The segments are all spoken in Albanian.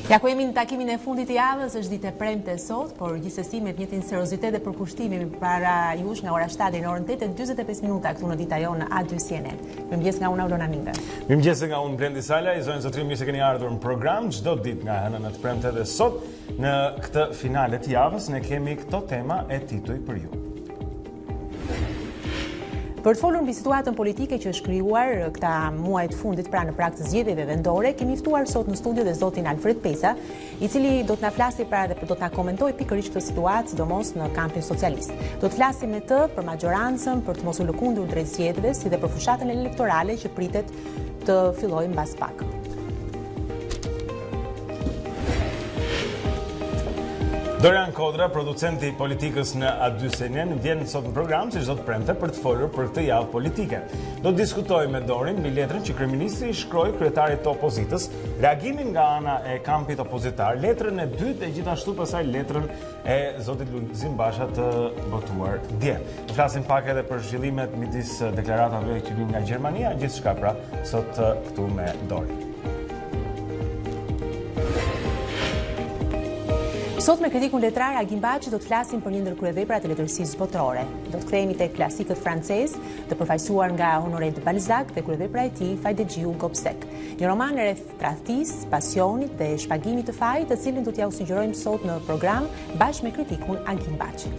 Ja ku jemi në takimin e fundit të javës, është ditë e premte sot, por gjithsesi me të njëjtin seriozitet dhe përkushtimi para jush nga ora 7 deri në orën 8:45 minuta këtu në Dita Jonë A2 CNN. Mirëmëngjes nga unë Aurora Ninga. Mirëmëngjes nga unë Blendi Sala, i zonjë zotrim, mirë se keni ardhur në program çdo ditë nga hëna në të premte dhe sot në këtë finale të javës ne kemi këto tema e tituj për ju. Për të folur mbi situatën politike që është krijuar këta muaj të fundit pra në prag të zgjedhjeve vendore, kemi ftuar sot në studio dhe zotin Alfred Pesa, i cili do të na flasë pra dhe do të na komentojë pikërisht këtë situatë, sidomos në kampin socialist. Do të flasim me të për majorancën, për të mos u lëkundur drejt zgjedhjeve, si dhe për fushatën elektorale që pritet të fillojë mbas pak. Dorian Kodra, producenti i politikës në A2 CNN, vjen sot në program si çdo të premte për të folur për këtë javë politike. Do të diskutojmë me Dorin mbi letrën që kryeministri i shkroi kryetarit të opozitës, reagimin nga ana e kampit opozitar, letrën e dytë e gjithashtu pasaj letrën e zotit Lulzim Basha të botuar dje. Do flasim pak edhe për zhvillimet midis deklaratave që vijnë nga Gjermania, gjithçka pra sot këtu me Dorin. Sot me kritikun letrar Agim Baçi do të flasim për një ndër kryeveprat e letërsisë botërore. Do të kthehemi te klasikët francezë, të përfaqësuar nga Honoré de Balzac dhe kryevepra e tij Fajdexhiu Gobsek. Një roman rreth tradhtisë, pasionit dhe shpagimit të fajit, të cilin do t'ja u sugjerojmë sot në program bashkë me kritikun Agim Baçi.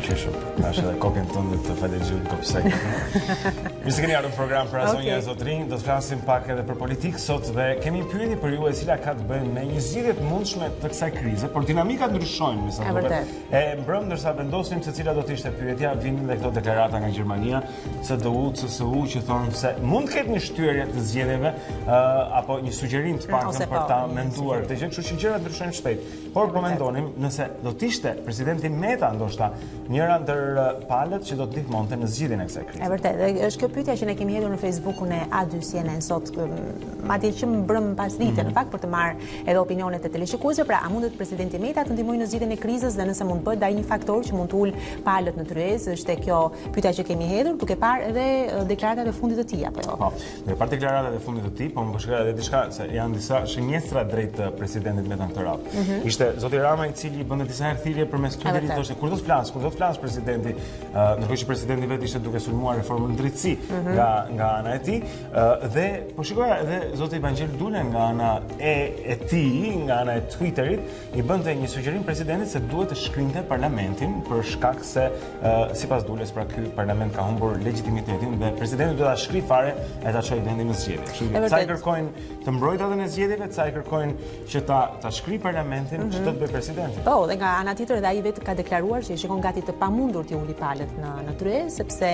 Tash edhe kopjen tënde të Fajdexhiu Gobsek. Mirë se keni ardhur në program për zonja e zotrin, do të flasim pak edhe për politikë sot dhe kemi një pyetje për ju e cila ka të bëjë me një zgjidhje të mundshme të kësaj krize, por dinamikat ndryshojnë me sa duket. E mbrëm ndërsa vendosim se cila do të ishte pyetja, vinë edhe këto deklarata nga Gjermania, CDU, CSU që thonë se mund të ketë një shtyrje të zgjedhjeve apo një sugjerim të paktën për ta menduar këtë gjë, kështu që gjërat ndryshojnë shpejt. Por po mendonim nëse do të ishte presidenti Meta ndoshta njëra ndër palët që do të ndihmonte në zgjidhjen e kësaj krize. E vërtet, dhe është kjo pyetja që ne kemi hedhur në Facebookun e A2 CNN sot, madje që mbrëm pas dite, në fakt për të marrë edhe opinionet e teleshikuesve, pra a mundet presidenti Meta të ndihmojë në zgjidhjen e krizës dhe nëse mund bëhet ai një faktor që mund të ul palët në tryezë, është kjo pyetja që kemi hedhur, duke parë edhe deklaratat e fundit të tij apo jo. Po, duke parë deklaratat e fundit të tij, po më shkruaj edhe diçka se janë disa shënjestra drejt presidentit Meta këtë radhë. Ishte zoti Rama i cili bënte disa herë thirrje përmes Twitterit, thoshte kur do të flas presidenti, ndërkohë që presidenti vetë ishte duke sulmuar reformën në drejtësi nga ana e tij, dhe po shikoja edhe zoti Evangel Dule nga ana e tij, nga ana e Twitterit, i bënte një sugjerim presidentit se duhet të shkrinte parlamentin për shkak se sipas Dules pra ky parlament ka humbur legitimitetin dhe presidenti duhet ta shkrijë fare e ta çojë vendin në zgjedhje. Kështu që ca i kërkojnë të mbrojtjen e zgjedhjeve, ca i kërkojnë që ta shkrijë parlamentin ç'do të bëjë presidenti. Po, dhe nga ana tjetër edhe ai vetë ka deklaruar që shikon gati të pamundur t'i uli palët në tryezë, sepse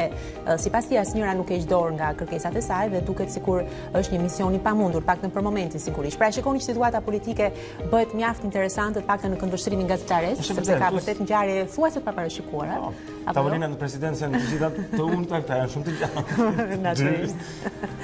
sipas tij asnjëra nuk heq dorë nga kërkesat e saj dhe duket sikur është një mision i pamundur, paktën për momentin sigurisht. Pra shikoni që situata politike bëhet mjaft interesante, paktën në këndvështrimin gazetares, sepse ka vërtet ngjarje thuajse të paparashikuara. Tavolina në presidencë janë të gjitha të umta, këta janë shumë të gjata. Natyrisht.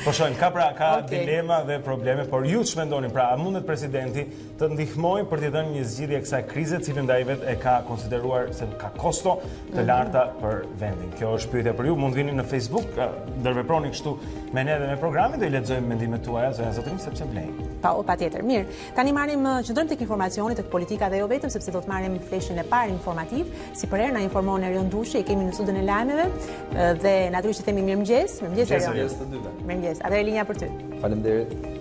Po shohim, ka dilema dhe probleme, por ju ç'mendoni, pra a mundet presidenti të ndihmojë për t'i dhënë një zgjidhje kësaj krize, cilën ai vetë e ka konsideruar se ka kosto të larta për vendin. Kjo është pyetja për ju, mund vini në Facebook, ndërveproni kështu me ne dhe me programin, do i lexojmë mendimet tuaja, zonja zotrin, sepse vlejnë. Patjetër. Mirë. Tani marrim qëndrojmë tek informacioni, tek politika dhe jo vetëm, sepse do të marrim fleshin e parë informativ. Si për herë na informon Erion Dushi, e kemi në studion e lajmeve dhe natyrisht themi mirëmëngjes. Mirëmëngjes Erion. Mirëmëngjes. Atëherë linja për ty. Faleminderit.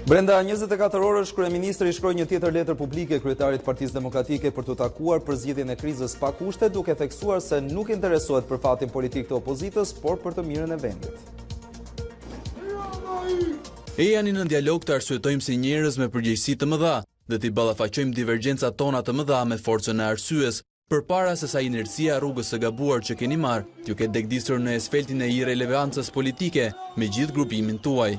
Brenda 24 orësh, kryeministri shkroi një tjetër letër publike kryetarit Partisë Demokratike për të takuar për zgjidhjen e krizës pa kushte, duke theksuar se nuk interesohet për fatin politik të opozitës, por për të mirën e vendit. E jani në dialog të arsyetojmë si njerëz me përgjegjësi të mëdha dhe t'i ballafaqojmë divergjencat tona të mëdha me forcën e arsyes, përpara se sa inercia rrugës së gabuar që keni marrë, t'ju ketë degdisur në esfeltin e irrelevancës politike me gjithë grupimin tuaj.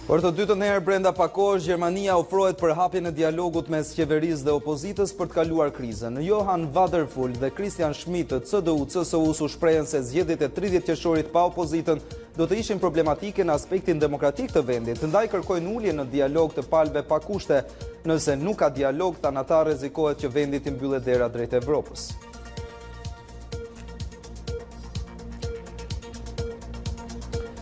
Për të dytën herë brenda pak kohësh, Gjermania ofrohet për hapjen e dialogut mes qeverisë dhe opozitës për të kaluar krizën. Johan Waderfull dhe Christian Schmidt të CDU-CSU u shprehen se zgjedhjet e 30 qershorit pa opozitën do të ishin problematike në aspektin demokratik të vendit, ndaj kërkojnë ulje në dialog të palëve pa kushte. Nëse nuk ka dialog, tani ata rrezikohet që vendi të mbyllet dera drejt Evropës.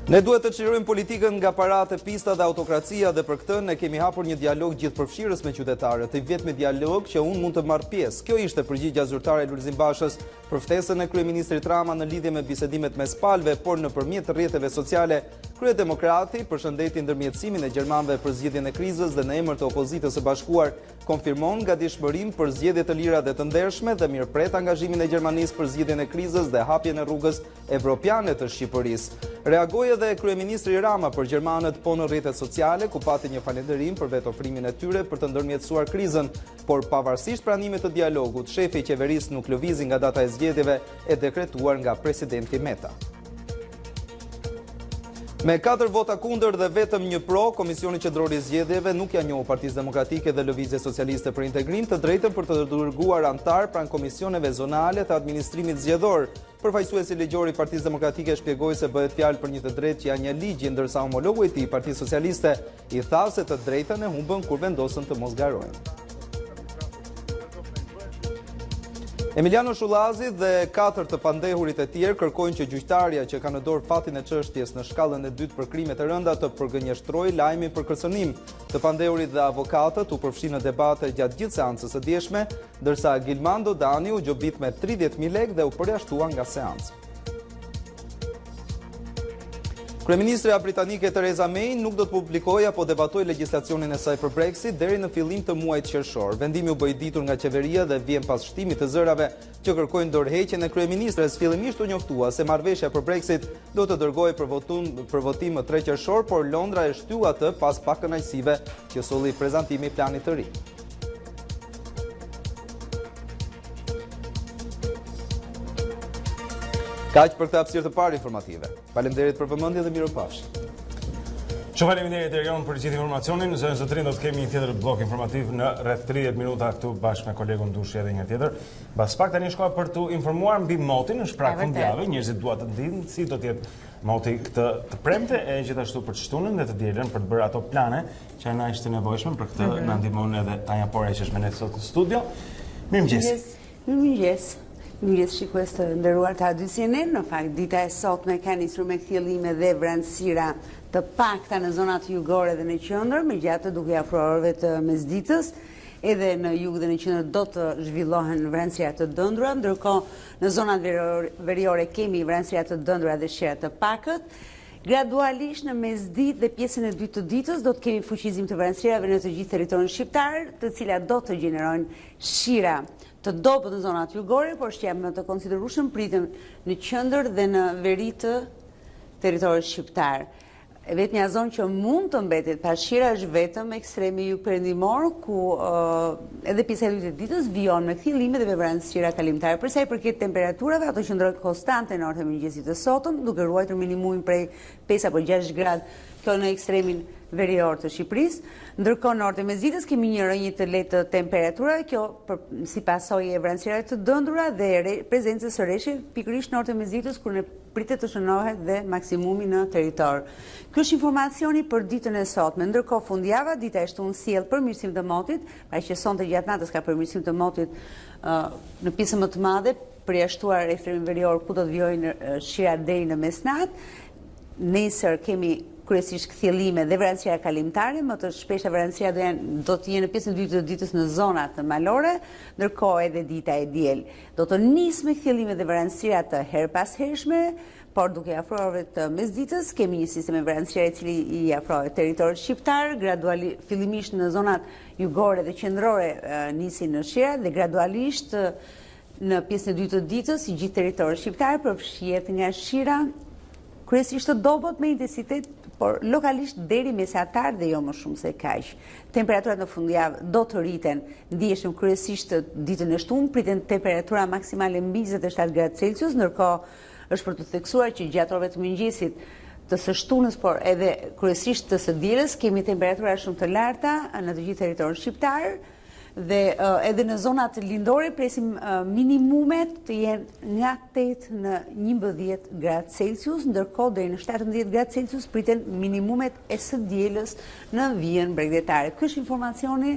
Ne duhet të çlirojmë politikën nga parate, pista dhe autokracia dhe për këtë ne kemi hapur një dialog gjithëpërfshirës me qytetarët, i vetmi dialog që unë mund të marr pjesë. Kjo ishte përgjigjja zyrtare e Lulzim Bashës për ftesën e kryeministrit Rama në lidhje me bisedimet mes palëve, por nëpërmjet rrjeteve sociale. Kryedemokrati përshëndeti ndërmjetësimin e gjermanëve për zgjidhjen e krizës dhe në emër të opozitës së bashkuar konfirmon gatishmërinë për zgjedhje të lira dhe të ndershme dhe mirëpret angazhimin e Gjermanisë për zgjidhjen e krizës dhe hapjen e rrugës evropiane të Shqipërisë. Reagoi edhe kryeministri Rama për gjermanët po në rrjetet sociale, ku pati një falënderim për vetë ofrimin e tyre për të ndërmjetësuar krizën, por pavarësisht pranimit të dialogut, shefi i qeverisë nuk lëvizi nga data e zgjedhjeve e dekretuar nga presidenti Meta. Me 4 vota kundër dhe vetëm 1 pro, Komisioni Qendror i Zgjedhjeve nuk ja njohu Partisë Demokratike dhe Lëvizjes Socialiste për Integrim të drejtën për të dërguar antar pranë komisioneve zonale të administrimit zgjedhor. Përfaqësuesi ligjor i Partisë Demokratike shpjegoi se bëhet fjalë për një të drejtë që janë një ligj, ndërsa homologu i tij, Partisë Socialiste, i tha se të drejtën e humbën kur vendosën të mos garojnë. Emiliano Shullazi dhe 4 të pandehurit e tjerë kërkojnë që gjyqtarja që ka në dorë fatin e çështjes në shkallën e dytë për krimet e rënda të përgënjeshtrojë lajmin për kërcënim. Të pandehurit dhe avokatët u përfshin në debate gjatë gjithë seancës së dieshme, ndërsa Gilmando Dani u gjobit me 30.000 lekë dhe u përjashtua nga seanca. Kryeministrja britanike Theresa May nuk do të publikojë apo debatojë legjislacionin e saj për Brexit deri në fillim të muajit qershor. Vendimi u bë i ditur nga qeveria dhe vjen pas shtimit të zërave që kërkojnë dorëheqjen e kryeministres. Fillimisht u njoftua se marrëveshja për Brexit do të dërgojë për votim më 3 qershor, por Londra e shtyu atë pas pak kënaqësive që solli prezantimi i planit të ri. Kaq për këtë hapësirë të parë informative. Faleminderit për vëmendje dhe mirupafshim. Shumë faleminderit Erion për gjithë informacionin. Zënë zotrin, do të kemi një tjetër blok informativ në rreth 30 minuta këtu bashkë me kolegun Dushi edhe një tjetër. Mbas pak tani shkoja për t'u informuar mbi motin në shprak fundjavë. Njerëzit duan të dinë si do të jetë moti këtë të premte e gjithashtu për shtunën dhe të dielën për të bërë ato plane që na ishte nevojshme për këtë na ndihmon edhe Tanja Pora që është me ne sot në studio. Mirëmëngjes. Mirëmëngjes. Mirës shikues të nderuar të audicionit, në fakt dita e sotme ka nisur me kthjellime dhe vranësira të pakta në zonat jugore dhe në qendër, megjithatë duke afruar orëve të mesditës, edhe në jug dhe në qendër do të zhvillohen vranësira të dëndura, ndërkohë në zonat veriore kemi vranësira të dëndura dhe shira të pakët. Gradualisht në mesditë dhe pjesën e dytë të ditës do të kemi fuqizim të vranësirave në të gjithë territorin shqiptar, të cilat do të gjenerojnë shira të dobët në zonat jugore, por shqip më të konsiderueshëm pritën në qendër dhe në veri të territorit shqiptar. Vetmja zonë që mund të mbetet pa shira është vetëm ekstremi jugperëndimor, ku edhe pjesa e dytë të ditës vijon me kthjellime dhe me vranësira kalimtare. Për sa i përket temperaturave, ato qëndrojnë konstante në orët e mëngjesit të sotëm, duke ruajtur minimumin prej 5 apo 6 gradë, kjo në ekstremin verior të Shqipërisë. Ndërkohë në orët e mesditës kemi një rënje të lehtë të temperaturave, kjo si pasojë e vranësirave të dëndura dhe prezencës së rreshje pikërisht në orët e mesditës kur ne pritet të shënohet dhe maksimumi në territor. Ky është informacioni për ditën e sotme. Ndërkohë fundjava, dita e shtunë sjell përmirësim të motit, paqë që sonte gjatë natës ka përmirësim të motit në pjesën më të madhe, përjashtuar ekstremin verior ku do të vijojnë shira deri në mesnatë. Nesër kemi kryesisht kthjellime dhe vranësira kalimtare, më të shpesha vranësira do të jenë në pjesën e dytë të ditës në zonat malore, ndërkohë edhe dita e diel do të nisë me kthjellime dhe vranësira të herpashershme, por duke afruar orëve të mesditës kemi një sistem vranësire i cili i afrohet territorit shqiptar, gradualisht fillimisht në zonat jugore dhe qendrore nisin në shira dhe gradualisht në pjesën e dytë të ditës i gjithë territorit shqiptar përfshihet nga shira kryesisht të dobët me intensitet, por lokalisht deri mesatar dhe jo më shumë se kaq. Temperaturat në fundjavë do të rriten, ndjeshëm kryesisht ditën e shtunë, priten temperatura maksimale mbi 27 gradë Celsius, ndërkohë është për të theksuar që gjatë orëve të mëngjesit të së shtunës, por edhe kryesisht të së dielës, kemi temperatura shumë të larta në të gjithë territorin shqiptar. Dhe edhe në zonat lindore presim minimumet të jenë nga 8 në 11 gradë Celsius, ndërkohë deri në 17 gradë Celsius priten minimumet e së dielës në vijën bregdetare. Ky është informacioni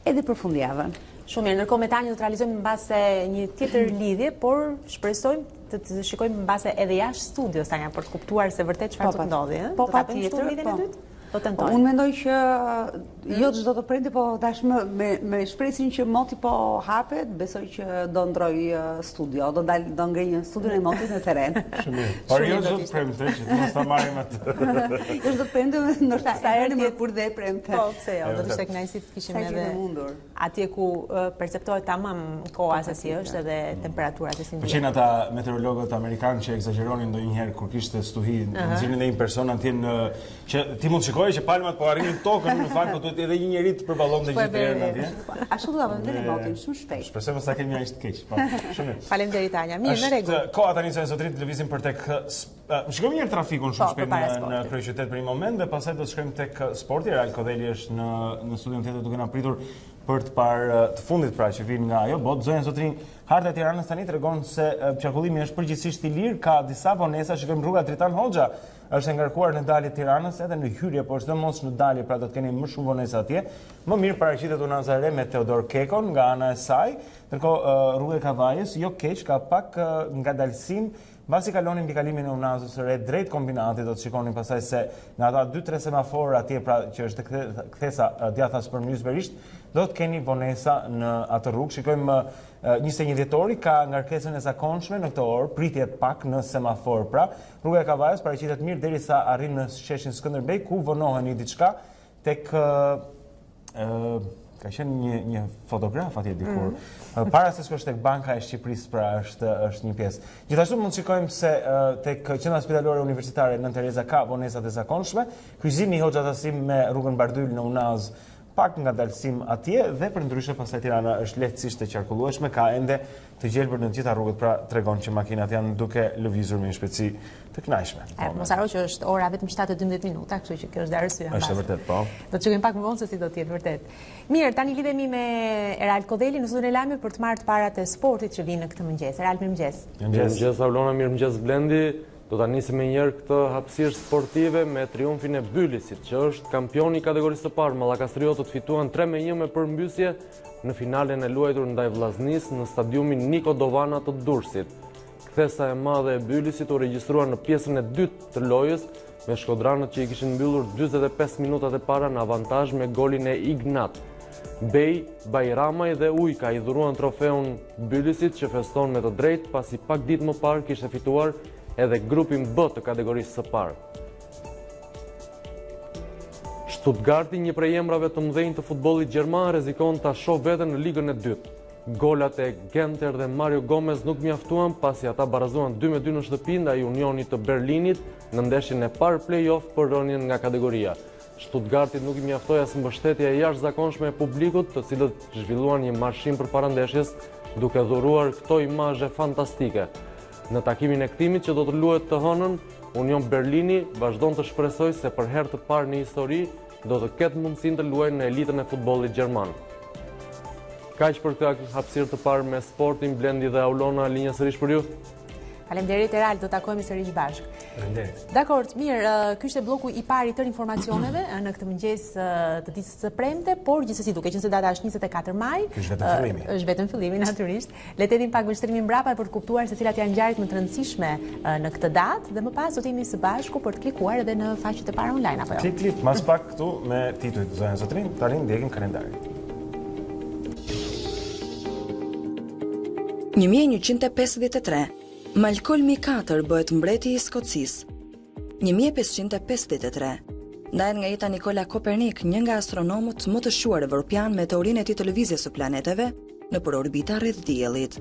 edhe për fundjavën. Shumë mirë, ndërkohë me Tani do të realizojmë mbase një tjetër lidhje, por shpresojmë të shikojmë mbase edhe jashtë studios Tanja për të kuptuar se vërtet çfarë do të ndodhi, ëh? Po patjetër, lidhjen e dytë? Do tentojmë. Unë mendoj që jo çdo të prindi, po tashmë me shpresin që moti po hapet, besoj që do ndroj studio, do ngrej një studion e motit në terren. Shumë mirë. Por jo çdo të premte që mos ta marrim atë. Jo çdo të prende, ndoshta sa herë më kur dhe premte. Po, pse jo, do të ishte kënaqësi të kishim edhe atje ku perceptohet tamam koha se si është edhe temperaturat e si ndjen. Pëlqen ata meteorologët amerikanë që egzageronin ndonjëherë kur kishte stuhi, nxjerrin edhe një person atje në që ti mund shikoje që palmat po arrinin tokën, në fakt po duhet edhe një njeri të përballonte gjithë erën atje. Ashtu do ta vendin motin shumë shpejt. Shpresoj mos ta kemi aq të keq. Po, shumë mirë. Faleminderit Tanja. Mirë, në rregull. Koha tani se sotrin të lëvizim për tek shikojmë një herë trafikun shumë shpejt në kryeqytet për një moment dhe pastaj do të shkojmë tek sporti. Real Kodeli është në studion tjetër duke na pritur për të parë të fundit pra që vin nga ajo botë. Zonja Sotrin, harta e Tiranës tani tregon se qarkullimi është përgjithsisht i lirë, ka disa vonesa, shikojmë rruga Tritan Hoxha është ngarkuar në dalje Tiranës edhe në hyrje, por çdomos në dalje, pra do të keni më shumë vonesa atje. Më mirë paraqitet Unazare me Teodor Kekon nga ana e saj, ndërkohë rruga e Kavajës jo keq, ka pak ngadalësim. Mbasi kalonin mbi kalimin e Unazës së re drejt kombinatit, do të shikonin pastaj se nga ata 2-3 semaforë atje, pra që është kthesa djathtas për Mysberisht, do të keni vonesa në atë rrugë. Shikojmë 21 dhjetori ka ngarkesën e zakonshme në këtë orë, pritje pak në semafor. Pra, rruga e Kavajës paraqitet mirë derisa arrin në sheshin Skënderbej, ku vonoheni diçka tek ka qenë një fotograf atje dikur. Para se shkosh tek Banka e Shqipërisë, pra është një pjesë. Gjithashtu mund të shikojmë se tek qendra spitalore universitare Nën Tereza ka vonesat e zakonshme. Kryqëzimi i Hoxha Tasim me rrugën Bardyl në Unaz pak nga dalësim atje dhe për ndryshe pastaj Tirana është lehtësisht e qarkullueshme, ka ende të gjelbër në të gjitha rrugët, pra tregon që makinat janë duke lëvizur me një shpejtësi të kënaqshme. Mos harro që është ora vetëm 7:12 minuta, kështu që kjo është arsye. Është vërtet, po. Do të shikojmë pak më vonë se si do të jetë vërtet. Mirë, tani lidhemi me Real Kodeli në studion e lajmeve për të marrë të parat e sportit që vinë në këtë mëngjes. Real, mirëmëngjes. Mirëmëngjes Aulona, mirëmëngjes Blendi. Do ta nisim me njëherë këtë hapësirë sportive me triumfin e Bylisit, që është kampioni i kategorisë së parë. Mallakastriotët fituan 3-1 me përmbysje në finalen e luajtur ndaj Vllaznisë në stadiumin Niko Dovana të Durrësit. Kthesa e madhe e Bylisit u regjistrua në pjesën e dytë të lojës me shkodranët që i kishin mbyllur 45 minutat e para në avantazh me golin e Ignat. Bej, Bajramaj dhe Ujka i dhuruan trofeun Bylisit që feston me të drejtë pasi pak ditë më parë kishte fituar edhe grupin B të kategorisë së parë. Stuttgarti, një prej emrave të mëdhenj të futbollit gjerman, rrezikon ta shohë veten në ligën e dytë. Golat e Genter dhe Mario Gomez nuk mjaftuan pasi ata barazuan 2-2 në shtëpi ndaj Unionit të Berlinit në ndeshjen e parë play-off për rënien nga kategoria. Stuttgartit nuk i mjaftoi as mbështetja e jashtëzakonshme e publikut, të cilët zhvilluan një marshim përpara ndeshjes duke dhuruar këto imazhe fantastike. Në takimin e kthimit që do të luhet të hënën, Union Berlini vazhdon të shpresojë se për herë të parë në histori do të ketë mundësinë të luajë në elitën e futbollit gjerman. Kaq për këtë hapësirë të parë me sportin. Blendi dhe Aulona, linja sërish për ju. Faleminderit Real, do takojmë sërish bashkë. Faleminderit. Dakor, mirë, ky ishte bloku i parë i tërë informacioneve në këtë mëngjes të ditës së premte, por gjithsesi duke qenë se data është 24 maj, është vetëm fillimi natyrisht. Le të hedhim pak vështrimin mbrapa për të kuptuar se cilat janë ngjarjet më të rëndësishme në këtë datë dhe më pas do të jemi së bashku për të klikuar edhe në faqet e para online apo jo. Klik, mas pak këtu me titujt Zonja Sotrin, tani ndjekim kalendarin. 1153 Malcolm IV bëhet mbreti i Skocisë. 1553 ndahet nga jeta Nikola Kopernik, një nga astronomët më të shuar evropian me teorinë e tij të lëvizjes së planeteve nëpër orbita rreth diellit.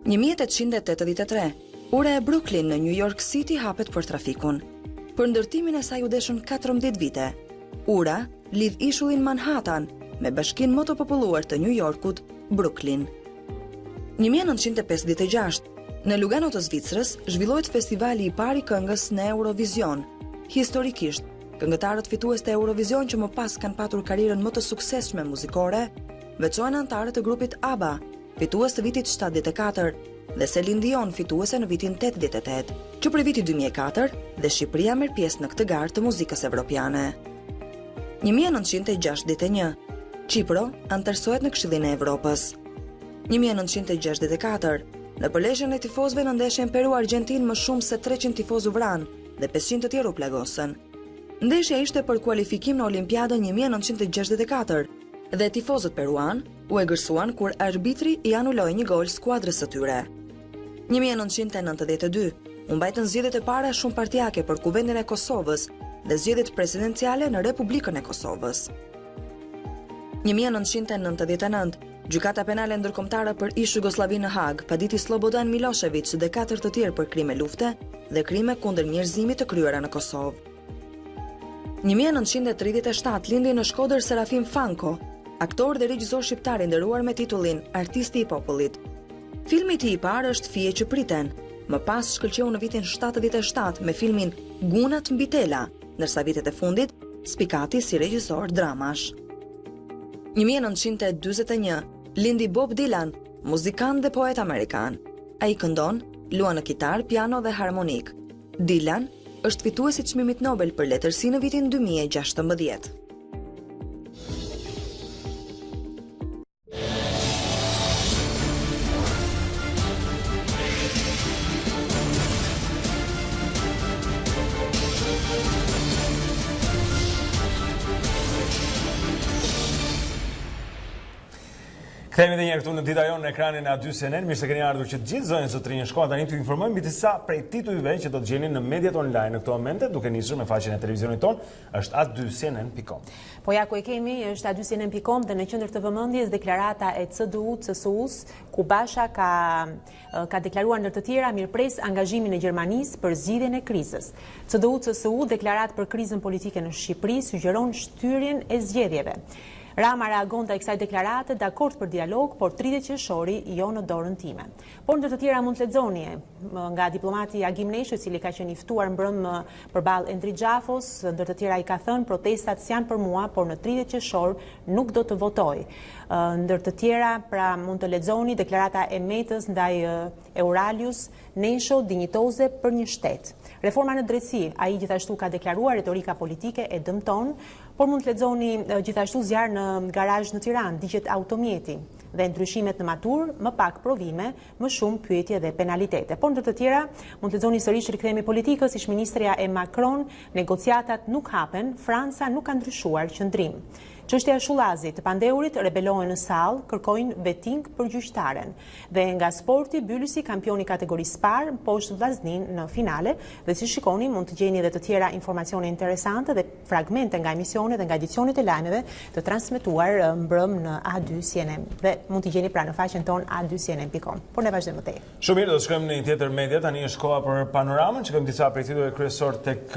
1883 ura e Brooklyn në New York City hapet për trafikun. Për ndërtimin e saj u deshën 14 vite. Ura lidh ishullin Manhattan me bashkinë më të populluar të New Yorkut, Brooklyn. 1956 në Lugano të Zvicrës zhvillohet festivali i parë i këngës në Eurovision. Historikisht, këngëtarët fitues të Eurovision që më pas kanë patur karrierën më të suksesshme muzikore, veçohen anëtarët e grupit ABBA, fitues të vitit 74, dhe Celine Dion, fituese në vitin 88, që për vitin 2004 dhe Shqipëria merr pjesë në këtë garë të muzikës evropiane. 1961 Çipro antarësohet në Këshillin e Evropës. 1964, në përleshjen e tifozëve në ndeshjen Peru-Argentinë më shumë se 300 tifozë u vranë dhe 500 të tjerë u plagosën. Ndeshja ishte për kualifikim në Olimpiadën 1964 dhe tifozët peruan u egërsuan kur arbitri i anuloi një gol skuadrës së tyre. 1992, u mbajtën zgjedhjet e para shumë partijake për Kuvendin e Kosovës dhe zgjedhjet presidenciale në Republikën e Kosovës. 1999, Gjykata Penale Ndërkombëtare për ish-Jugosllavinë në Hag paditi Slobodan Milošević dhe 4 të tjerë për krime lufte dhe krime kundër njerëzimit të kryera në Kosovë. 1937 lindi në Shkodër Serafim Fanko, aktor dhe regjisor shqiptar i nderuar me titullin Artisti i popullit. Filmi i tij i parë është Fije që priten, më pas shkëlqeu në vitin 77 me filmin Gunat mbi tela, ndërsa vitet e fundit spikati si regjisor dramash. 1941 lindi Bob Dylan, muzikant dhe poet amerikan. Ai këndon, luan në kitar, piano dhe harmonik. Dylan është fituesi i çmimit Nobel për letërsi në vitin 2016. Kthehemi edhe një herë këtu në Dita Jonë në ekranin e A2 CNN. Mirë se keni ardhur që gjithë zonjën zotrinë shkolla tani t'ju informojmë mbi disa prej titujve që do të gjeni në mediat online në këto momente, duke nisur me faqen e televizionit ton, është a2cnn.com. Po ja ku e kemi është a2cnn.com dhe në qendër të vëmendjes deklarata e CDU-CSU-s, ku Basha ka deklaruar ndër të tjera mirëpres angazhimin e Gjermanisë për zgjidhjen e krizës. CDU-CSU deklarat për krizën politike në Shqipëri sugjeron shtyrjen e zgjedhjeve. Rama reagon të kësaj deklarate dakord për dialog, por 30 qershori jo në dorën time. Por ndër të tjera mund të lexoni nga diplomati Agim Nesho, i cili ka qenë i ftuar mbrëm përballë Endri Xhafos, ndër të tjera i ka thënë protestat s'janë për mua, por në 30 qershor nuk do të votoj. Ndër të tjera, pra mund të lexoni deklarata e Metës ndaj Euralius Nesho dinjitoze për një shtet. Reforma në drejtësi, ai gjithashtu ka deklaruar retorika politike e dëmton, por mund të lexoni gjithashtu zjarr në garazh në Tiranë, digjet automjeti dhe ndryshimet në matur, më pak provime, më shumë pyetje dhe penalitete. Por ndër të tjera, mund të lexoni sërish rikthehemi politikës, ish ministrja e Macron, negociatat nuk hapen, Franca nuk ka ndryshuar qëndrim. Çështja e Shullazit, të pandeurit rebelohen në sallë, kërkojnë vetting për gjyqtaren. Dhe nga sporti, Byllësi kampioni kategorisë parë, poshtë Vllaznin në finale, dhe si shikoni mund të gjeni edhe të tjera informacione interesante dhe fragmente nga emisionet dhe nga edicionet e lajmeve të transmetuar mbrëm në A2 CNN. Dhe mund të gjeni pra në faqen ton a2cnn.com. Por ne vazhdojmë më tej. Shumë mirë, do të shkojmë në një tjetër media, tani është koha për panoramën, që kemi disa prej titujve kryesor tek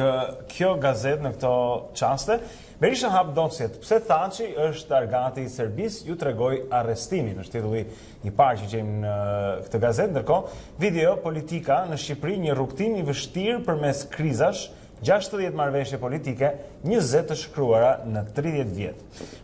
kjo gazetë në këto çaste. Berisha hap dosjet. Pse Thaçi është targati i Serbisë, ju tregoj arrestimin, është titulli i parë që gjejmë në këtë gazetë. Ndërkohë, video politika në Shqipëri, një rrugtim i vështirë përmes krizash, 60 marrëveshje politike, 20 të shkruara në 30 vjet.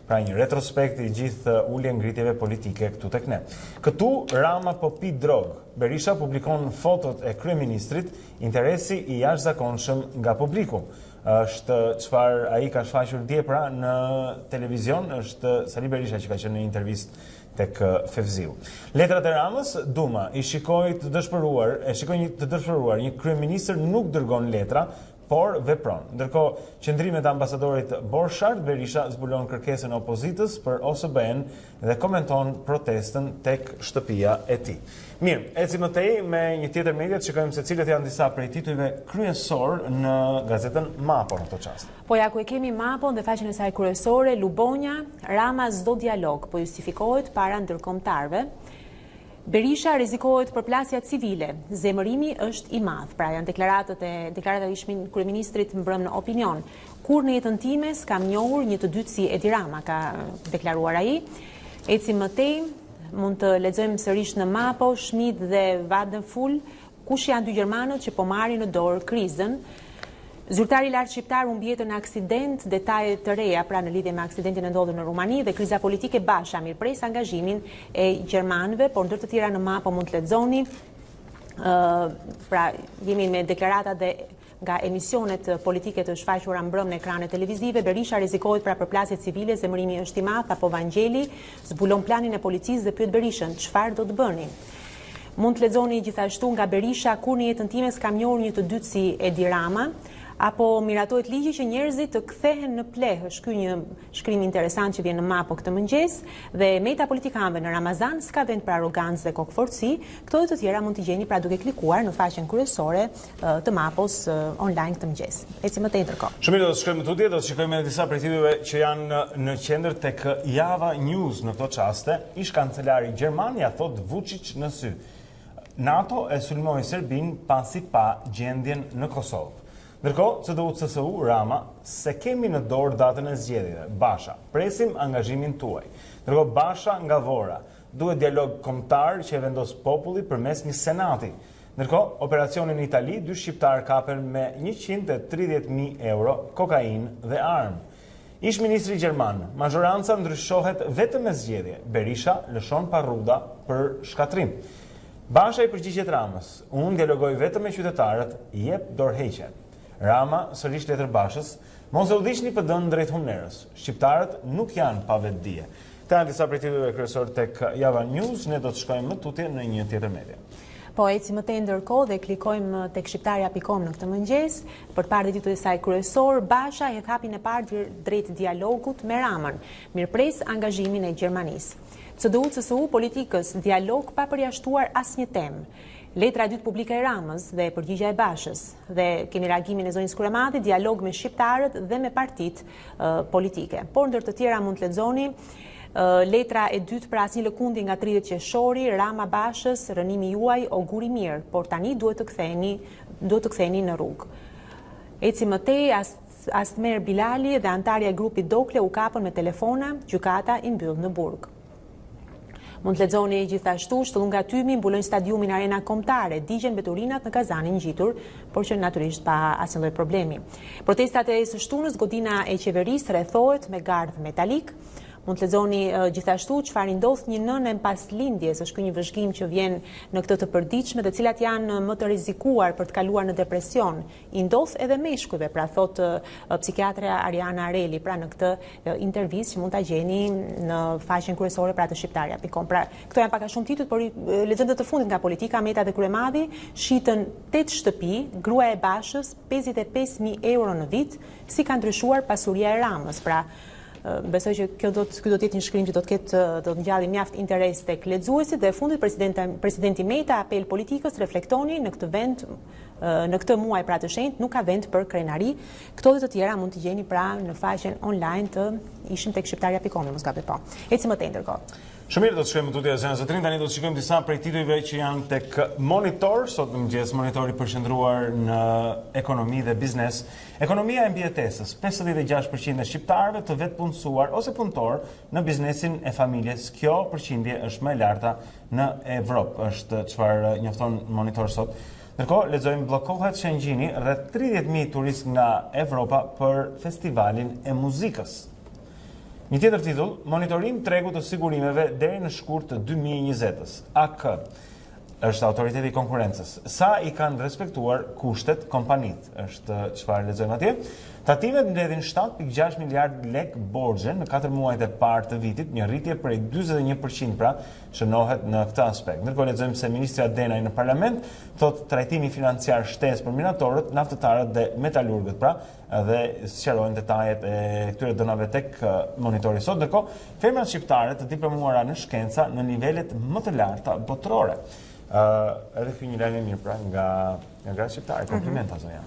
Pra një retrospekt i gjithë ulje ngritjeve politike këtu tek ne. Këtu Rama po pi drog. Berisha publikon fotot e kryeministrit, interesi i jashtëzakonshëm nga publiku. Është çfarë ai ka shfaqur dje pra në televizion, është Sali Berisha që ka qenë në intervistë tek Fevziu. Letrat e Ramës, Duma i shikoi të dëshpëruar, një kryeministër nuk dërgon letra, por vepron. Ndërkohë, qëndrimet e ambasadorit Borshart, Berisha zbulon kërkesën e opozitës për OSBE-n dhe komenton protestën tek shtëpia e tij. Mirë, ecim më tej me një tjetër media, shikojmë se cilët janë disa prej titujve kryesor në gazetën Mapo në këtë çast. Po ja ku e kemi Mapo dhe faqen e saj kryesore, Lubonja, Rama s'do dialog, po justifikohet para ndërkombëtarëve. Berisha rrezikohet për plasja civile, zemërimi është i madh. Pra janë deklaratat e kryeministrit mbrëm në Opinion. Kur në jetën time s'kam njohur një të dytë si Edi Rama, ka deklaruar ai. Ecim më tej, mund të lexojmë sërish në Mapo, Schmidt dhe Wadenful, kush janë dy gjermanët që po marrin në dorë krizën. Zyrtari i lartë shqiptar humbi jetën në aksident, detaje të reja pra në lidhje me aksidentin e ndodhur në Rumani dhe kriza politike Basha mirëpres angazhimin e gjermanëve, por ndër të tjera në Mapo mund të lexoni. Pra jemi me deklaratat dhe nga emisionet politike të shfaqura mbrëm në ekranet televizive, Berisha rrezikohet pra përplasje civile, zemërimi është i madh, apo Vangjeli zbulon planin e policisë dhe pyet Berishën, çfarë do të bëni? Mund të lexoni gjithashtu nga Berisha, kur në jetën time s'kam njohur një të dytë si Edi Rama, apo miratohet ligji që njerëzit të kthehen në pleh. Është ky një shkrim interesant që vjen në Mapo këtë mëngjes, dhe meta politikanëve në Ramazan s'ka vend për arrogancë dhe kokforci. Këto dhe të tjera mund t'i gjeni pra duke klikuar në faqen kryesore të Mapos online këtë mëngjes. Ecim më tej ndërkohë. Shumë mirë, do të shkojmë në tutje, do të shikojmë edhe disa prej titujve që janë në qendër tek Java News në këto çaste. Ish kancelari gjerman ja thot Vučić në sy. NATO e sulmoi Serbin pasi pa gjendjen në Kosovë. Ndërkohë, CDU-CSU Rama, se kemi në dorë datën e zgjedhjeve. Basha, presim angazhimin tuaj. Ndërkohë, Basha nga Vora, duhet dialog kombëtar që e vendos populli përmes një senati. Ndërkohë, operacionin në Itali, 2 shqiptar kapen me 130.000 euro, kokainë dhe armë. Ish ministri gjerman, mazhoranca ndryshohet vetëm me zgjedhje. Berisha lëshon parruda për shkatrim. Basha i përgjigjet Ramës, unë dialogoj vetëm me qytetarët, jep dorëheqje. Rama sërish letër Bashës, mos e udhishni PD-n drejt humnerës. Shqiptarët nuk janë pa vetdije. Këto janë disa prej titujve kryesor tek Java News, ne do të shkojmë më tutje në një tjetër media. Po, ecim më tej ndërkohë dhe klikojmë tek shqiptarja.com në këtë mëngjes për të parë titulli i saj kryesor. Basha jep hapin e parë drejt dialogut me Ramën. Mirpres angazhimin e Gjermanisë. CDU-CSU politikës dialog pa përjashtuar asnjë temë. Letra e dytë publike e Ramës dhe përgjigja e Bashës, dhe kemi reagimin e zonjës Kuremati, dialog me shqiptarët dhe me partitë politike. Por ndër të tjera mund të lexoni letra e dytë për asnjë lëkundi nga 30 qershori, Rama Bashës, rënimi juaj o guri mirë, por tani duhet të ktheheni në rrugë. Ecim më tej, Astmer Bilali dhe antarja e grupit Dokle u kapën me telefona, gjykata i mbyll në burg. Mund të lexoni gjithashtu shtullunga Tymi mbulojnë stadiumin Arena Kombëtare, digjen mbeturinat në kazanin ngjitur, por që natyrisht pa asnjë lloj problemi. Protestat e së shtunës, godina e qeverisë rrethohet me gardh metalik. Mund të lexoni gjithashtu çfarë ndodh një nënë pas lindjes, është ky një vëzhgim që vjen në këtë të përditshme, të cilat janë më të rrezikuar për të kaluar në depresion. I ndodh edhe meshkujve, pra thot psikiatra Ariana Areli, pra në këtë intervistë që mund ta gjeni në faqen kryesore pra të shqiptarja.com. Pra, këto janë pak a shumë titujt, por lexojmë të fundit nga politika. Meta dhe Kryemadhi shitën 8 shtëpi, gruaja e Bashës 55.000 euro në vit, si ka ndryshuar pasuria e Ramës. Pra, besoj që ky do të jetë një shkrim që do të ngjallë mjaft interes tek lexuesit, dhe fundit presidenti Meta apel politikës reflektoni në këtë vend, në këtë muaj pra të shenjtë nuk ka vend për krenari. Këto dhe të tjera mund t'i gjeni pra në faqen online të ishim tek shqiptarja.com, mos gabet po. Ecim më tej ndërkohë. Shumë mirë, do të shkojmë tutje zënë zotrin, tani do të shikojmë disa prej titujve që janë tek Monitor, sot në mëngjes Monitori përqendruar në ekonomi dhe biznes. Ekonomia e mbijetesës, 56% e shqiptarëve të vetpunësuar ose punëtor në biznesin e familjes. Kjo përqindje është më e larta në Evropë, është çfarë njofton Monitor sot. Ndërkohë, lexojmë bllokohet Shëngjini, rreth 30.000 turistë nga Evropa për festivalin e muzikës. Një tjetër titull, monitorim tregu të sigurimeve deri në shkurt të 2020-s. AK është autoriteti i konkurrencës. Sa i kanë respektuar kushtet kompanitë, është çfarë lexojmë atje. Tatimet mbledhin 7.6 miliard lek borxhe në 4 muajt e parë të vitit, një rritje prej 41% pra shënohet në këtë aspekt. Ndërkohë lexojmë se ministri Adenaj në parlament thot trajtimi financiar shtesë për minatorët, naftëtarët dhe metalurgët pra, dhe sqarojnë detajet e këtyre dënave tek Monitori sot. Ndërkohë, firmat shqiptare të diplomuara në shkenca në nivelet më të larta botërore. Edhe ky një lajm i mirë pra nga shqiptarë, komplimenta zonja.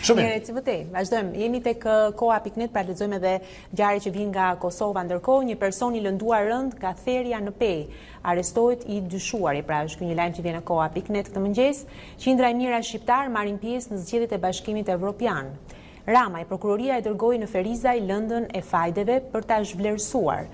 Shumë mirë, ecim më tej. Vazhdojmë. Jemi tek koha.net, pra lexojmë edhe ngjarje që vijnë nga Kosova. Ndërkohë, një person i lënduar rënd nga therrja në Pej arrestohet i dyshuari. Pra është ky një lajm që vjen në koha.net këtë mëngjes. Qindra e mijëra shqiptar marrin pjesë në zgjedhjet e Bashkimit Evropian. Rama e prokuroria e dërgoi në Ferizaj lëndën e fajdeve për ta zhvlerësuar.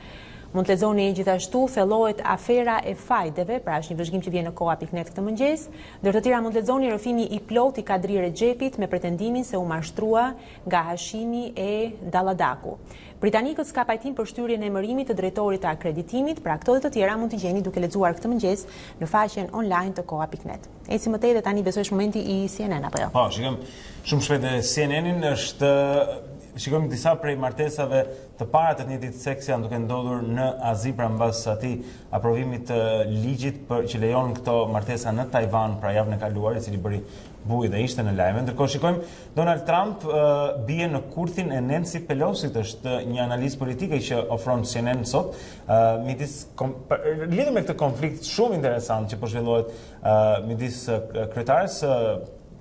Mund të lexoni gjithashtu thellohet afera e fajdeve, pra është një vëzhgim që vjen në koha.net këtë mëngjes. Ndër të tjera mund të lexoni rrëfimi i plot i Kadri Rexhepit me pretendimin se u mashtrua nga Hashimi e Dalladaku. Britanikët s'ka pajtim për shtyrjen e emërimit të drejtorit të akreditimit, pra këto dhe të tjera mund t'i gjeni duke lexuar këtë mëngjes në faqen online të koha.net. Eci më tej dhe tani besoj është momenti i CNN apo jo? Po, shikom shumë shpejt CNN-in është shikojmë disa prej martesave të para të njëjtit seks janë duke ndodhur në Azi pra mbas atij aprovimit të ligjit që lejon këto martesa në Taiwan pra javën e kaluar, i cili bëri buj dhe ishte në lajme. Ndërkohë shikojmë Donald Trump bie në kurthin e Nancy Pelosit, është një analizë politike që ofron CNN sot, lidhur me këtë konflikt shumë interesant që po zhvillohet midis kryetares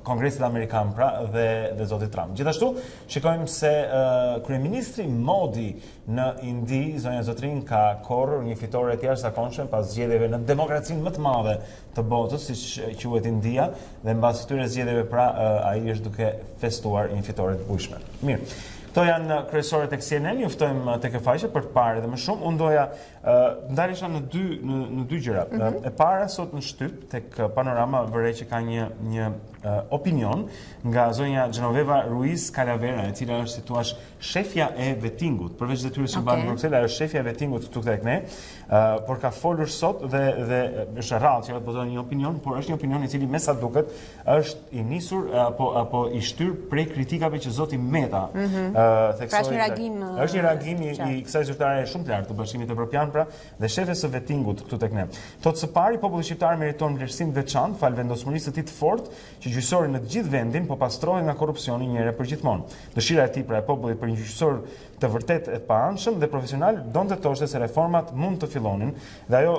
Kongresit Amerikan pra dhe zoti Trump. Gjithashtu, shikojmë se kryeministri Modi në Indi, zonja Zotrin, ka korrur një fitore të jashtëzakonshme pas zgjedhjeve në demokracinë më të madhe të botës, siç quhet India, dhe mbas këtyre zgjedhjeve pra ai është duke festuar një fitore të bujshme. Mirë. Këto janë kryesorët tek CNN, ju ftojmë tek e faqe për të parë edhe më shumë. Unë doja ndalesha në dy gjëra. E para sot në shtyp tek Panorama vërej që ka një opinion nga zonja Genoveva Ruiz Calavera, e cila është si thua shefja e vettingut, përveç detyrës që bën në Bruksel, ajo është shefja e vettingut këtu tek ne, por ka folur sot dhe është rrallë që të një opinion, por është një opinion i cili me sa duket është i nisur apo i shtyr prej kritikave që zoti Meta theksoi. Është një reagim i kësaj zyrtare shumë të lartë të Bashkimit Evropian pra dhe shefes së vettingut këtu tek ne. Thotë së pari populli shqiptar meriton vlerësim veçantë fal vendosmërisë së tij të fortë që gjyqësori në të gjithë vendin po pastrohet nga korrupsioni një herë për gjithmonë. Dëshira e tij pra e popullit për një gjyqësor të vërtet e paanshëm dhe profesional donte thoshte se reformat mund të fillonin dhe ajo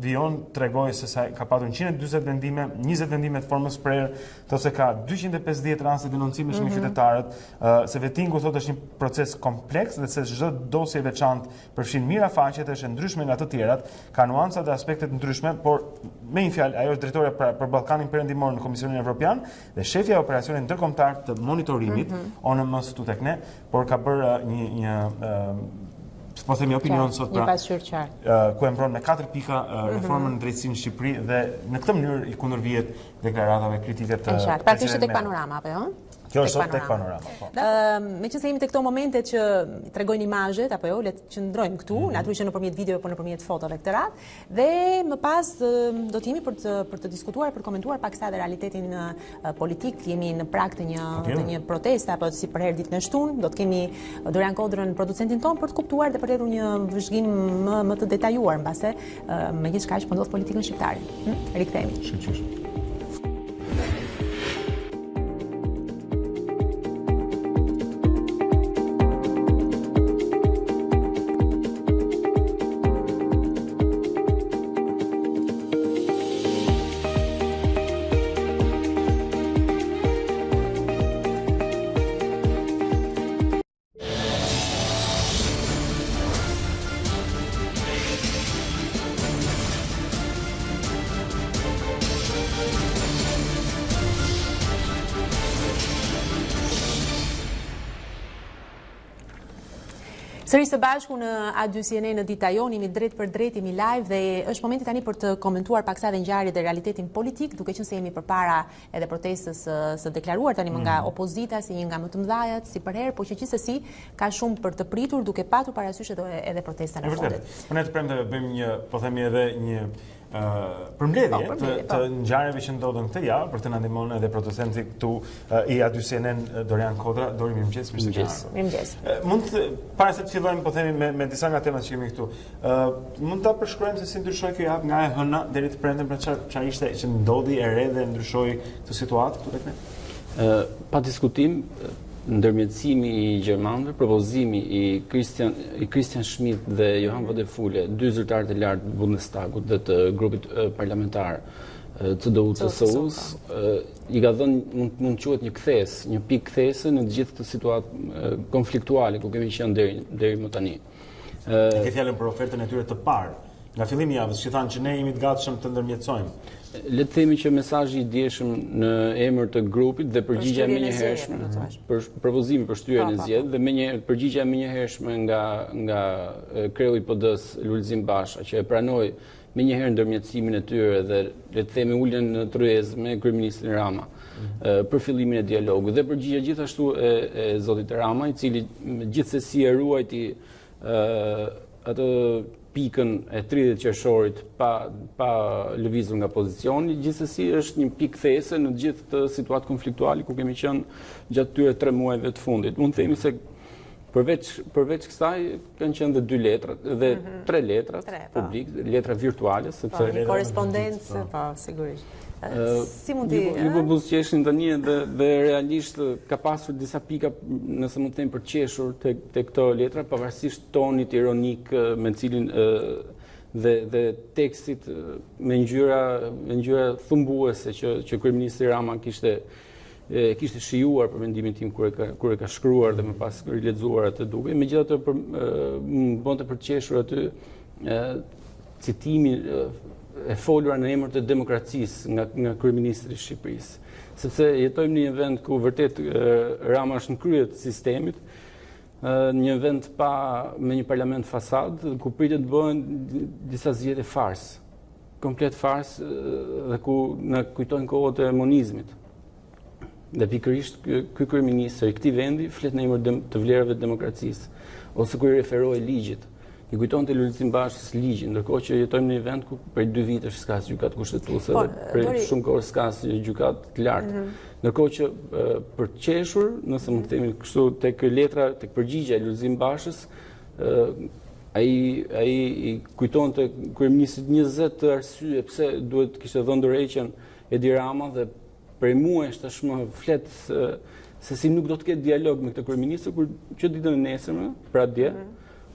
vijon tregoi se sa ka patur 140 vendime, 20 vendime të formës prerë, thotë se ka 250 raste denoncimesh nga qytetarët, se vettingu thotë është një proces kompleks dhe se çdo dosje e veçantë përfshin mira faqet, është ndryshme nga të tjerat, ka nuanca dhe aspekte të ndryshme, por me një fjalë ajo është drejtore për Ballkanin Perëndimor në Komisionin Evropian dhe shefja e operacionit ndërkombëtar të monitorimit ONM këtu tek ne, por ka bërë një po themi opinion sot pra ku e mbron me 4 pika reformën në drejtësinë në Shqipëri dhe në këtë mënyrë i kundërvihet deklaratave kritike të pra kishte tek Panorama apo jo? Kjo është sot tek Panorama, po. Meqense jemi tek këto momente që tregojnë imazhet apo jo, le të qëndrojmë këtu, natyrisht që nëpërmjet videove apo nëpërmjet fotove këtë radhë, dhe më pas do të jemi për të diskutuar, për të komentuar paksa edhe realitetin politik. Jemi në prag të një proteste apo si për herë ditën e shtunë, do të kemi Dorian Kodrën, producentin ton, për të kuptuar dhe për të dhënë një vëzhgim më të detajuar mbase me gjithçka që po ndodh politikën shqiptare. Rikthehemi. Sërish së bashku në A2 CNN në Dita Jonë, jemi drejt për drejt, jemi live dhe është momenti tani për të komentuar paksa dhe ngjarjet dhe realitetin politik, duke qenë se jemi përpara edhe protestës së deklaruar tani nga opozita si një nga më të mëdhajat si për herë, por që gjithsesi ka shumë për të pritur duke patur parasysh edhe protestën e fundit. Po ne të premte bëjmë një, po themi edhe një përmbledhje të ngjarjeve që ndodhen këtë javë për të na ndihmuar edhe producenti këtu i A2 CNN Dorian Kodra. Dori, mirëmëngjes. Mund të para se të fillojmë po themi me disa nga temat që kemi këtu. Mund ta përshkruajmë se si ndryshoi kjo javë nga e hëna deri të premten për çfarë ishte që ndodhi e re dhe ndryshoi këtë situatë këtu tek ne? Pa diskutim, ndërmjetësimi i gjermanëve, propozimi i Christian Schmidt dhe Johan Vadefule, dy zyrtarë të lartë Bundestagut dhe të grupit parlamentar CDU-CSU-s, i ka dhënë mund quhet një kthes, një pikë kthese në të gjithë të situatë konfliktuale ku kemi qenë deri më tani. Ke fjalën për ofertën e tyre të parë nga fillimi i javës që thanë që ne jemi të gatshëm të ndërmjetësojmë. Le të themi që mesazhi i dieshëm në emër të grupit dhe përgjigjja menjëhershme për propozimi për shtyrjen e zgjedhjeve dhe përgjigjja menjëhershme nga kreu i PD-s Lulzim Basha që e pranoi menjëherë ndërmjetësimin e tyre dhe le të themi ulën në tryezë me kryeministrin Rama për fillimin e dialogut dhe përgjigja gjithashtu e zotit Rama i cili gjithsesi e ruajti atë pikën e 30 qershorit pa lëvizur nga pozicioni, gjithsesi është një pikë these në gjithë të situatë konfliktuale ku kemi qenë gjatë këtyre 3 muajve të fundit. Mund të themi se përveç kësaj kanë qenë dhe 2 letrat dhe 3 letrat publik, letra virtuale, sepse korrespondencë, po sigurisht. Si mund ju buzëqeshin tani dhe realisht ka pasur disa pika, nëse mund të them, për qeshur te këto letra, pavarësisht tonit ironik me cilin dhe tekstit me ngjyra thumbuese që kryeministri Rama kishte shijuar për mendimin tim kur e ka shkruar dhe më pas rilexuar atë duke. Megjithatë më bënte për të qeshur aty citimi e folura në emër të demokracisë nga kryeministri i Shqipërisë. Sepse jetojmë në një vend ku vërtet Rama është në krye të sistemit, një vend me një parlament fasad, ku pritet të bëhen disa zgjedhje fars, komplet fars dhe ku na kujtojnë kohët e monizmit. Dhe pikërisht ky kryeministër i këtij vendi flet në emër të vlerave të demokracisë, ose kur i referoi ligjit. I kujtonte Lulzim Bashës ligjin, ndërkohë që jetojmë në një vend ku prej 2 vitesh s'ka gjykatë kushtetuese dhe prej shumë kohë s'ka gjykatë të lartë. Ndërkohë që për të qeshur, nëse mund të themi kështu, tek përgjigja e Lulzim Bashës, ai i kujtonte kryeministrit 20 arsye pse duhet kishte dhënë dorëheqjen Edi Rama dhe prej muajsh tashmë flet se si nuk do të ketë dialog me këtë kryeministër kur që ditën e nesërme, pra dje,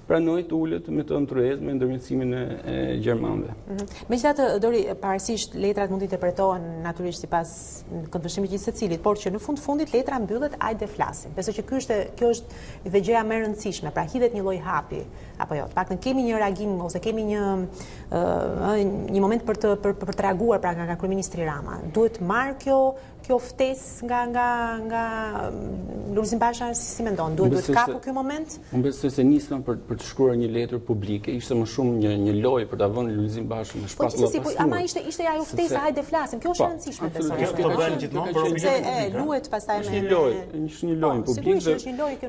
pranoi të ulet me të tryezë me ndërmjetësimin e gjermanëve. Megjithatë, Dori, pavarësisht letrat mund të interpretohen natyrisht sipas këndvështrimit të secilit, por që në fundit letra mbyllet hajde flasim. Besoj që kjo është dhe gjëja më e rëndësishme, pra hidhet një lloj hapi, apo jo. Paktën kemi një reagim ose kemi një moment për të reaguar pra nga kryeministri Rama. Duhet marrë kjo ftesë nga Lulzim Basha, si mendon? Duhet kapur ky moment? Unë besoj se nisëm për të shkruar një letër publike, ishte më shumë një lojë për ta vënë Lulzim Bashën në shpatulla pasur. Ama ishte ajo ftesa, hajde flasim. Kjo është e rëndësishme besoj. Kjo bën gjithmonë, por luhet pastaj me një lojë publike.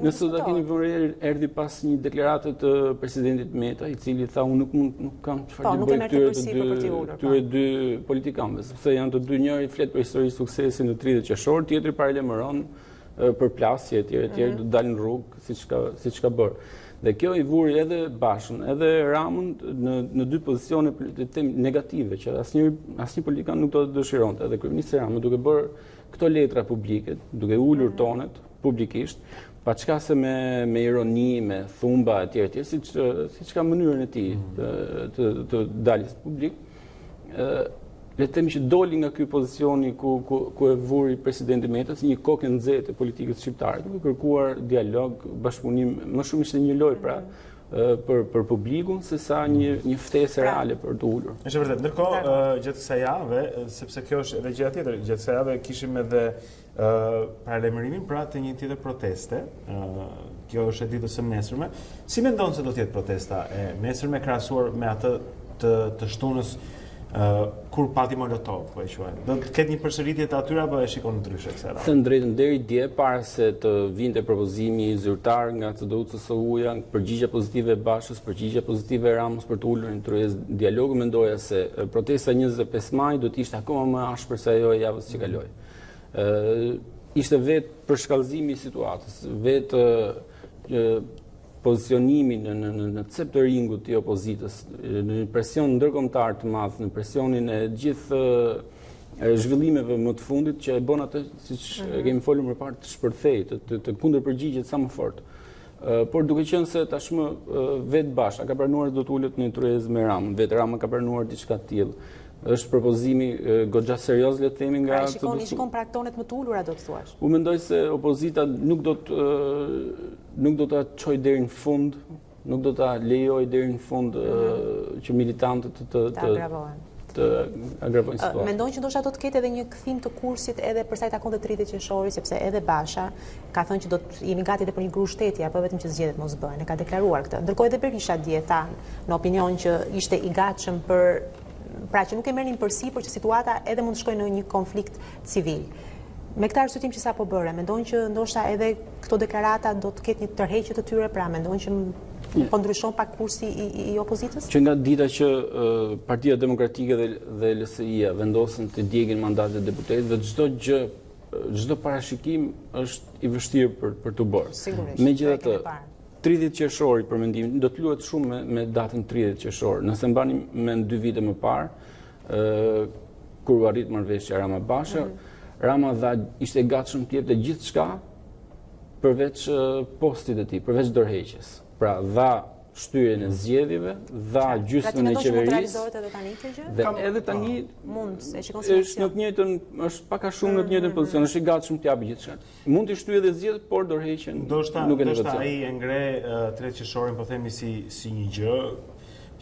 Nëse do ta keni vënë erdhi pas një deklarate të presidentit Meta, i cili tha unë nuk kam çfarë të bëj këtyre 2 politikanëve, sepse janë të 2, njëri flet për histori suksesi në 30 qershor, tjetri paralajmëron për plasje etj, do të dalin në rrugë siç ka bërë. Dhe kjo i vuri edhe Bashën, edhe Ramën në 2 pozicione negative që asnjë politikan nuk do të dëshironte. Edhe kryeministri Rama duke bërë këto letra publike, duke ulur tonet publikisht, pa çka se me ironi, me thumba etj, siç ka mënyrën e tij të daljes publik. Le të themi që doli nga ky pozicioni ku e vuri presidenti Meta si një kokë e nxehtë e politikës shqiptare, duke kërkuar dialog, bashkëpunim, më shumë ishte një lojë pra për publikun se sa një ftesë reale për të ulur. Është vërtet. Ndërkohë, gjatë kësaj jave, sepse kjo është edhe gjëja tjetër, gjatë kësaj jave kishim edhe paralajmërimin pra të një tjetër proteste. Kjo është e ditës së nesërme. Si mendon se do të jetë protesta e nesërme krahasuar me atë të shtunës kur pati Molotov, po e quajmë. Do të ketë një përsëritje të atyre apo e shikon ndryshe kësaj radhe? Të drejtën deri dje para se të vinte propozimi zyrtar nga CDU-CSU-ja, përgjigja pozitive e Bashës, përgjigja pozitive e Ramës për të ulur në tryezë dialogu, mendoja se protesta 25 maj do të ishte akoma më ashpër se ajo e javës që kaloi. Ishte vetë përshkallëzimi i situatës, vetë pozicionimi në cep të ringut të opozitës, në presion ndërkombëtar të madh, në presionin e gjithë zhvillimeve më të fundit që e bën atë, siç kemi folur më parë, të shpërthejë, të kundërpërgjigjet sa më fort. Por duke qenë se tashmë vetë Basha ka pranuar do të ulet në tryezë me Ramën, vetë Rama ka pranuar diçka të tillë. Është propozimi goxha serioz, le të themi, nga shikon pra tonet më të ulura, do të thuash. U mendoj se opozita nuk do ta çojë deri në fund nuk do ta lejoj deri në fund që militantët të agravojnë situatën. Mendojnë që ndoshta do të ketë edhe një kthim të kursit edhe për sa i takon të 30 qershorit, sepse edhe Basha ka thënë që do të jemi gati edhe për një grup shteti apo vetëm që zgjedhjet mos bëhen, e ka deklaruar këtë. Ndërkohë edhe Berisha dje tha në opinion që ishte i gatshëm pra që nuk e merrnin përsipër që situata edhe mund të shkojë në një konflikt civil. Me këtë arsyetim që sapo bëre, mendojnë që ndoshta edhe këto deklarata do të ketë një tërheqje të tyre, pra mendojnë që po ndryshon pak kursi i opozitës? Që nga dita që Partia Demokratike dhe LSI-a vendosen të djegin mandatet e deputetëve, çdo parashikim është i vështirë për të bërë. Sigurisht. Megjithatë, 30 qershori për mendimin do të luhet shumë me datën 30 qershor. Nëse mbani mend 2 vite më parë, kur u arrit marrëveshja Rama Basha, Rama dha ishte gatshëm të jepte gjithçka përveç postit të tij, përveç dorëheqjes. Pra dha shtyrjen e zgjedhjeve, dha gjysmën e qeverisë. Dhe edhe tani është në të njëjtën, është pak a shumë në të njëjtën pozicion, është i gatshëm të japë gjithçka. Mund të shtyjë edhe zgjedhjet, por dorëheqjen nuk e negocion. Ndoshta ai e ngre 3 qershorin, po themi si një gjë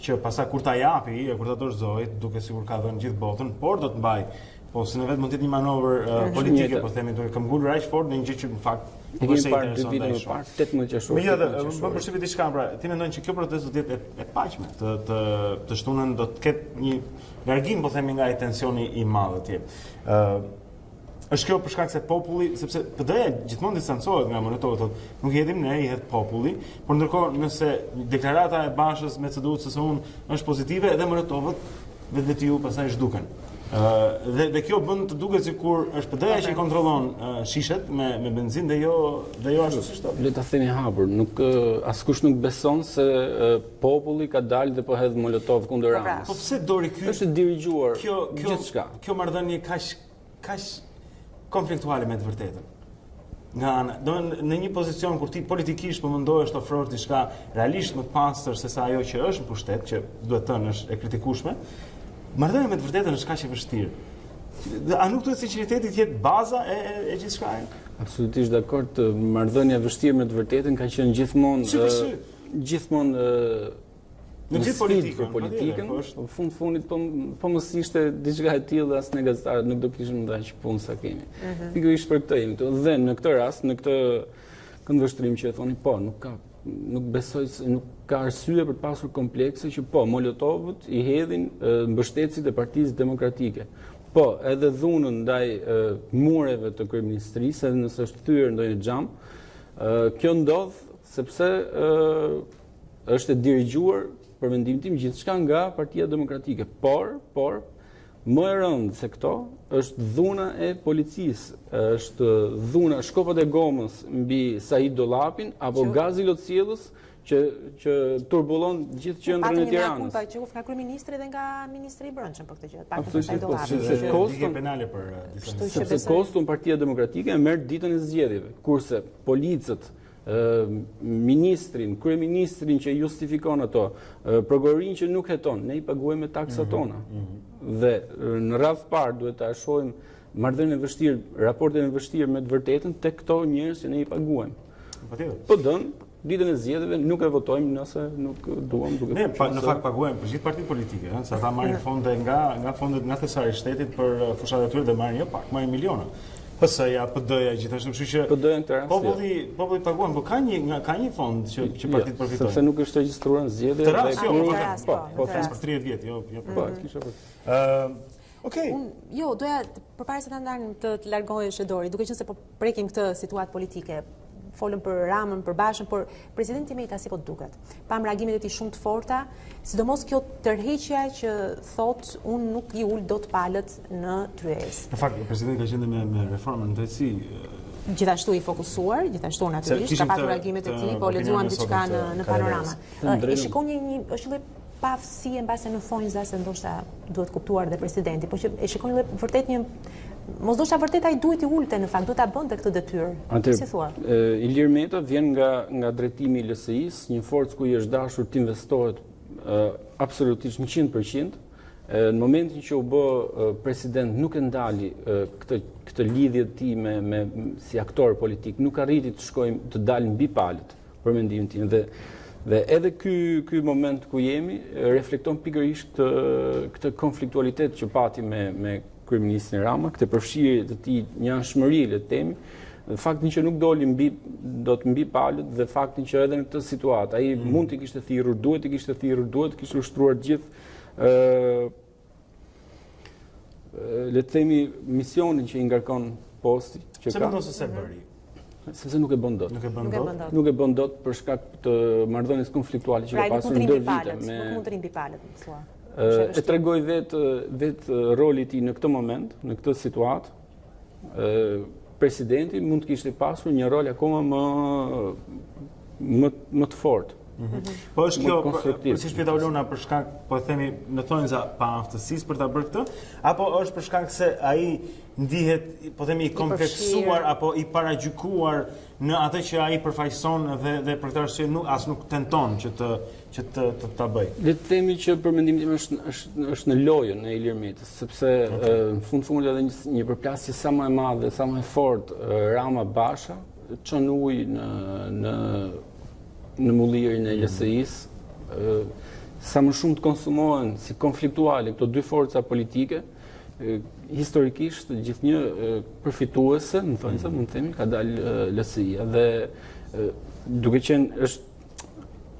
që pastaj kur ta japi, kur ta dorëzoj, duke sigur ka dhënë gjithë botën, por do të mbaj. Po se në vetë mund të jetë një manovër politike, po themi duke këmbgulur aq fort në një gjë që në fakt e kemi parë 2 vite më parë, 18 qershor. Megjithatë, më përshtypet diçka, pra, ti mendon që kjo protestë do të jetë e paqme, të shtunën do të ketë një largim, po themi, nga ai tensioni i madh atje. Është kjo për shkak se populli, sepse PD-ja gjithmonë distancohet nga monitorit, thotë, nuk i hedhim ne, i hedh populli, por ndërkohë nëse deklarata e Bashës me CDU-CSU-n është pozitive, edhe monitorët vetë pastaj zhduken. Dhe kjo bën të duket sikur është PD-ja që i kontrollon shishet me benzinë dhe jo ashtu si shtot. Le ta themi hapur, askush nuk beson se populli ka dalë dhe po hedh molotov kundër Ramës. Po pse do riky? Është dirigjuar gjithçka. Kjo marrëdhënie kaq konfliktuale me të vërtetën. Në një pozicion kur ti politikisht po mendohesh të ofrosh diçka realisht më të pastër se sa ajo që është në pushtet, që duhet thënë është e kritikueshme. Marrëdhënia me të vërtetën është kaq e vështirë. A nuk duhet sinqeriteti të jetë baza e gjithçka? Absolutisht dakord. Marrëdhënia e vështirë me të vërtetën ka qenë gjithmonë në gjithë politikën, në fundit po mos ishte diçka e tillë as ne gazetarët nuk do kishim ndaj punë sa kemi. Pikërisht për këtë jemi këtu. Dhe në këtë rast, në këtë këndvështrim që e thoni, po, nuk besoj se nuk ka arsye për të pasur komplekse që po, molotovët i hedhin mbështetësit e Partisë Demokratike. Po, edhe dhunën ndaj mureve të kryeministrisë, edhe nëse është thyer ndonjë xham, kjo ndodh sepse është e dirigjuar për mendimin tim gjithçka nga Partia Demokratike. Por më e rëndë se këto është dhuna e policisë, është dhuna shkopat e gomës mbi Said Dollapin apo gazi lotësiellës që turbullon gjithë qendrën e Tiranës. Patëm që nga kryeministri dhe nga ministri i brendshëm për këtë gjë. Sepse kostum Partia Demokratike e merr ditën e zgjedhjeve, kurse policët, ministrin, kryeministrin që justifikon ato, prokurorin që nuk heton, ne i paguajmë me taksat tona. Dhe në radhë parë duhet ta shohim marrëdhënien e vështirë, raportin e vështirë me të vërtetën tek këto njerëz që ne i paguajmë. Po ditën e zgjedhjeve nuk e votojmë nëse nuk duam duke. Ne në fakt paguajmë për gjithë partitë politike, se ata marrin fonde nga fondet nga thesari i shtetit për fushat e tyre dhe marrin jo pak, marrin miliona. PS-ja, PD-ja, gjithashtu, kështu që PD-ja në këtë rast. Populli paguan, por ka një fond që partitë përfitojnë. Sepse nuk është regjistruar në zgjedhje. Po, flas për 30 vjet, jo. Po, kisha për. Okej. Jo, doja përpara se ta ndalim të largohesh Dori, duke qenë se po prekim këtë situatë politike. Folëm për Ramën, për Bashën, por presidenti Meta si po duket. Pam reagimet e tij shumë të forta, sidomos kjo tërheqja që thot unë nuk i ul dot palët në tryezë. Në fakt, presidenti ka qenë me reformën në drejtësi. Gjithashtu i fokusuar, gjithashtu natyrisht, ka patur reagimet e tij, po lexuam diçka në panorama. E shikon është lloj pafësie mbase në thonjza se ndoshta duhet kuptuar dhe presidenti, por që e shikon vërtet një mos ndoshta vërtet ai duhet i ulte në fakt, duhet ta bënte këtë detyrë. Si thua? Ilir Meta vjen nga drejtimi i LSI-s, një forcë ku i është dashur të investohet absolutisht 100%. Në momentin që u bë president nuk e ndali këtë lidhje të tij me si aktor politik, nuk arriti të dalë mbi palët për mendimin tim. Dhe edhe ky moment ku jemi reflekton pikërisht këtë konfliktualitet që pati me kryeministrin Rama, këtë përfshirje të tij një anshmëri le të themi, dhe faktin që nuk doli do të mbi palët dhe faktin që edhe në këtë situatë ai mund të kishte thirrur, duhet të kishte ushtruar gjithë le të themi misionin që i ngarkon posti që ka. Çfarë mendon se bëri? Sepse nuk e bën dot. Nuk e bën dot për shkak të marrëdhënies konfliktuale që ka pasur ndër vite me nuk mund të rimbi palët, më thua. E tregoj vetë roli i tij në këtë moment, në këtë situatë. Presidenti mund të kishte pasur një rol akoma më të fortë. Po është kjo, si shpjeta Olona, për shkak, po themi, në thonjza pa aftësisë për ta bërë këtë, apo është për shkak se ai ndihet, po themi, i kompleksuar apo i paragjykuar në atë që ai përfaqëson dhe për këtë arsye nuk tenton që ta bëj. Le të themi që për mendimin tim është në lojën e Ilir Metës, sepse në fund edhe një përplasje sa më e madhe, sa më e fortë Rama Basha çon ujë në mullirin e LSI-s, sa më shumë të konsumohen si konfliktuale këto dy forca politike, historikisht gjithnjë përfituese, në thonjza mund të themi, ka dalë LSI-ja dhe duke qenë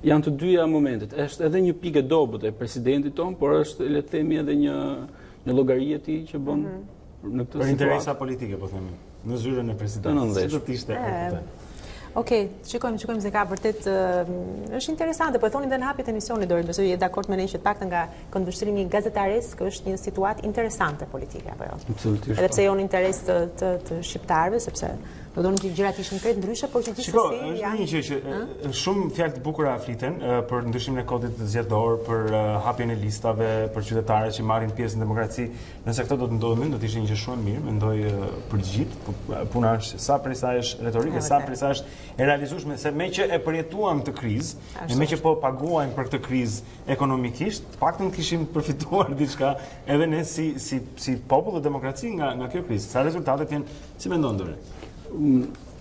janë të dyja momentet. Është edhe një pikë e dobët e presidentit ton, por është le të themi edhe një llogari e tij që bën në këtë situatë. Për interesa politike, po themi, në zyrën e presidentit. Si do të ishte? Okej, shikojmë se ka vërtet është interesante, po e thoni edhe në hapjet e emisionit, Dorit, besoj je dakord me ne që paktën nga këndvështrimi gazetaresk është një situatë interesante politike apo jo? Absolutisht. Edhe pse jo në interes të shqiptarëve, sepse do donin që gjërat ishin krejt ndryshe, por që gjithsesi është një gjë që shumë fjalë të bukura fliten për ndryshimin e kodit zgjedhor, për hapjen e listave, për qytetarët që marrin pjesë në demokraci. Nëse këto do të ndodhin, do të ishte një gjë shumë e mirë, mendoj për të gjithë. Puna është sa për sa është retorike, sa për sa është e realizueshme, se me që e përjetuam të krizë, e me që po paguajmë për këtë krizë ekonomikisht, paktën kishim përfituar diçka edhe ne si popull dhe demokraci nga kjo krizë. Sa rezultatet janë, si mendon Dore?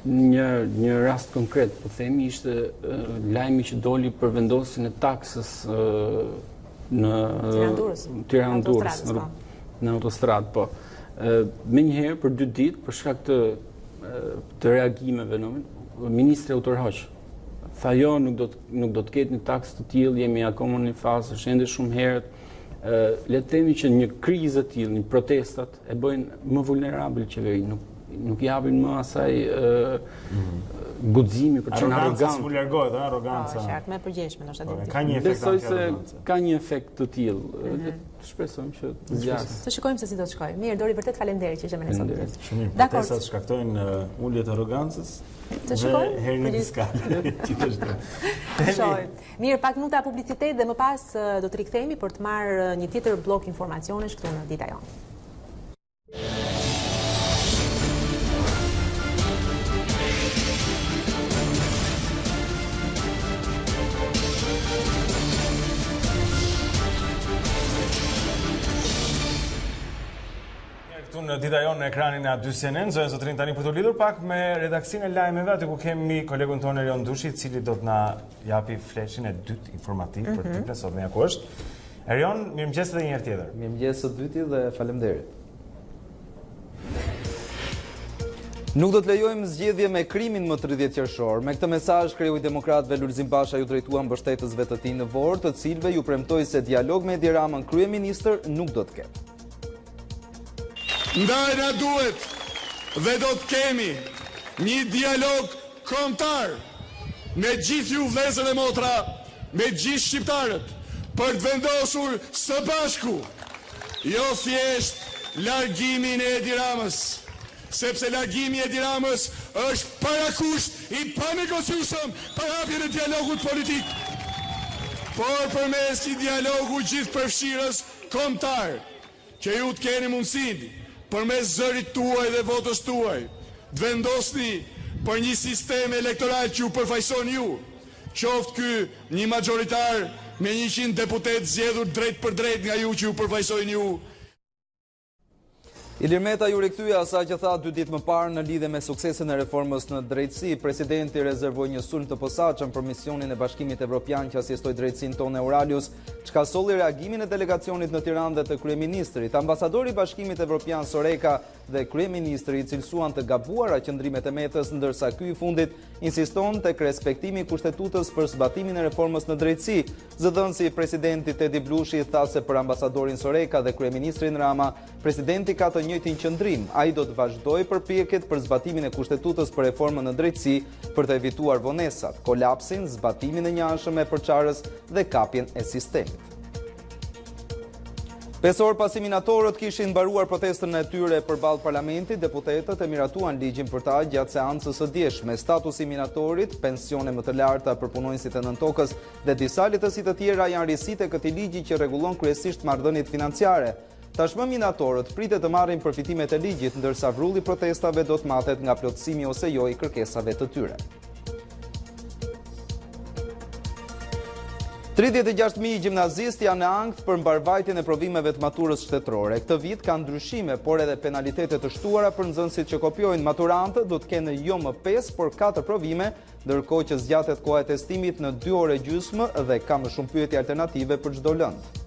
Një rast konkret, po themi, ishte lajmi që doli për vendosjen e taksës në Tiranë-Durrës, në autostradë, po. Menjëherë për 2 ditë, për shkak të reagimeve, ministri Autorhoq tha jo, nuk do të ketë një taksë të tillë, jemi akoma në një fazë, është ende shumë herët. Le të themi që një krizë të tillë, një protestat e bëjnë më vulnerabël qeverinë, nuk japin më asaj guximi për çon arrogancë. Arroganca largohet, arroganca. Qartë, më përgjeshme, ndoshta ka një efekt. Besoj se ka një efekt të tillë. Shpresojmë që të zgjasë. Të shikojmë se si do të shkojë. Mirë, Dori, vërtet faleminderit që ishe me ne sot. Shumë mirë. Protestat shkaktojnë ulje të arrogancës. Të shikojmë? Herën e fiskale. Mirë, pak minuta publicitet dhe më pas do të rikthehemi për të marrë një tjetër blok informacionesh këtu në Dita Jonë. Në Dita Jonë në ekranin e A2CNN, zonë zotrin tani për të lidhur pak me redaksinë e lajmeve, aty ku kemi kolegun tonë Erion Dushi, i cili do të na japi fleshin e dytë informativ për të sot me ku është. Erion, mirëmëngjes edhe një herë tjetër. Mirëmëngjes së dyti dhe faleminderit. Nuk do të lejojmë zgjedhje me krimin më 30 qershor. Me këtë mesazh kreu i demokratëve Lulzim Basha ju drejtua mbështetësve të tij në Vorë, të cilëve ju premtoi se dialog me Edi Ramën kryeministër nuk do të ketë. Ndaj na duhet dhe do të kemi një dialog kombëtar me gjithë ju vëllezër e motra, me gjithë shqiptarët, për të vendosur së bashku jo thjesht largimin e Edi Ramës, sepse largimi i Edi Ramës është parakusht i panegociueshëm për hapjen e dialogut politik. Por përmes një dialogu gjithëpërfshirës kombëtar, që ju të keni mundësinë përmes zërit tuaj dhe votës tuaj, të vendosni për një sistem elektoral që ju përfaqëson ju, qoftë ky një majoritar me 100 deputet zgjedhur drejt për drejt nga ju që ju përfaqësojnë ju. Ilir Meta ju rikthye asaj që tha 2 ditë më parë në lidhje me suksesin e reformës në drejtësi. Presidenti rezervoi një sulm të posaçëm për misionin e Bashkimit Evropian që asistoi drejtësinë tonë Euralius, çka solli reagimin e delegacionit në Tiranë dhe të kryeministrit. Ambasadori i Bashkimit Evropian Soreka dhe kryeministri i cilësuan të gabuara qëndrimet e Metës, ndërsa ky i fundit insiston tek respektimi i kushtetutës për zbatimin e reformës në drejtësi. Zëdhënësi i presidentit Edi Blushi tha se për ambasadorin Soreka dhe kryeministrin Rama, presidenti ka të njëjtin qëndrim. Ai do të vazhdojë përpjekjet për zbatimin e kushtetutës për reformën në drejtësi për të evituar vonesat, kolapsin, zbatimin e njëanshëm e përçarës dhe kapjen e sistemit. 5 orë pasi minatorët kishin mbaruar protestën e tyre përballë parlamentit, deputetët e miratuan ligjin për ta gjatë seancës së dieshme. Statusi i minatorit, pensione më të larta për punonjësit e nëntokës dhe disa letësi të tjera janë risitë e këtij ligji që rregullon kryesisht marrëdhëniet financiare. Tashmë minatorët pritet të marrin përfitimet e ligjit, ndërsa vrulli protestave do të matet nga plotësimi ose jo i kërkesave të tyre. 36.000 gjimnazistë janë në ankth për mbarvajtjen e provimeve të maturës shtetërore. Këtë vit ka ndryshime, por edhe penalitete të shtuara për nxënësit që kopjojnë. Maturantët do të kenë jo më 5, por 4 provime, ndërkohë që zgjatet koha e testimit në 2 orë e gjysmë dhe ka më shumë pyetje alternative për çdo lëndë.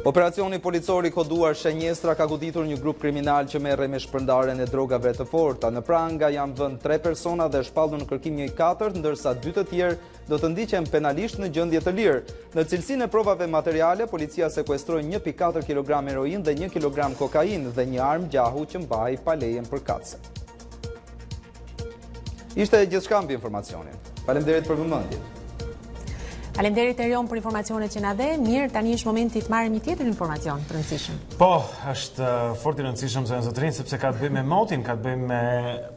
Operacioni policor i koduar Shenjestra ka goditur një grup kriminal që merrej me shpërndarjen e drogave të forta. Në pranga janë vënë 3 persona dhe shpallur në kërkim një i katërt, ndërsa 2 të tjerë do të ndiqen penalisht në gjendje të lirë. Në cilësinë e provave materiale, policia sekuestroi 1.4 kg heroin dhe 1 kg kokainë dhe një armë gjahu që mbahej pa lejen përkatëse. Ishte gjithçka mbi informacionin. Faleminderit për vëmendjen. Faleminderit Erion për informacionet që na dhe. Mirë, tani është momenti të marrim një tjetër informacion të rëndësishëm. Po, është fort i rëndësishëm zonë zotërinë, sepse ka të bëjë me motin, ka të bëjë me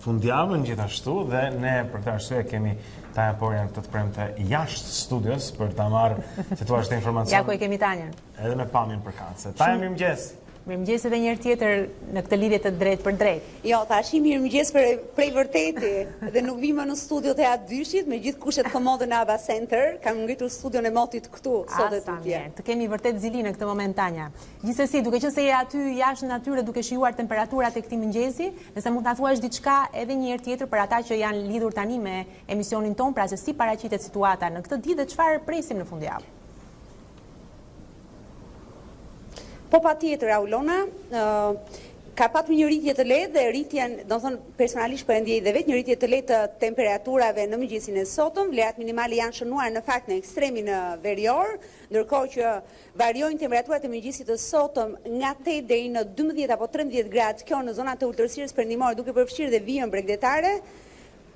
fundjavën gjithashtu dhe ne për këtë arsye kemi Tanja Porjan këtë të premte jashtë studios për ta marrë situatë të informacion. Ja ku e kemi Tanjën. Edhe me pamjen përkatëse. Tanja, mirëmëngjes. Mirëmëngjes edhe një herë tjetër në këtë lidhje të drejtë për drejtë. Jo, tash mirëmëngjes prej vërteti dhe nuk vim në studiot e adyshit me gjithë kushet komode në Ava Center. Kam ngritur studion e motit këtu sot e tutje. Të kemi vërtet zili në këtë moment Tanja. Gjithsesi, duke qenë se je aty jashtë në natyrë duke shijuar temperaturat e këtij mëngjesi, nëse mund ta thuash diçka edhe një herë tjetër për ata që janë lidhur tani me emisionin ton, pra se si paraqitet situata në këtë ditë dhe çfarë presim në fundjavë. Po pa tjetër, Aulona, ka patur një rritje të lehtë dhe rritjen, do të thonë personalisht po e ndjej dhe vetë një rritje të lehtë të temperaturave në mëngjesin e sotëm. Vlerat minimale janë shënuar në fakt në ekstremin verior, ndërkohë që variojnë temperaturat e mëngjesit të sotëm nga 8 deri në 12 apo 13 gradë, kjo në zonat e ulëtërësirës perëndimore, duke përfshirë dhe vijën bregdetare.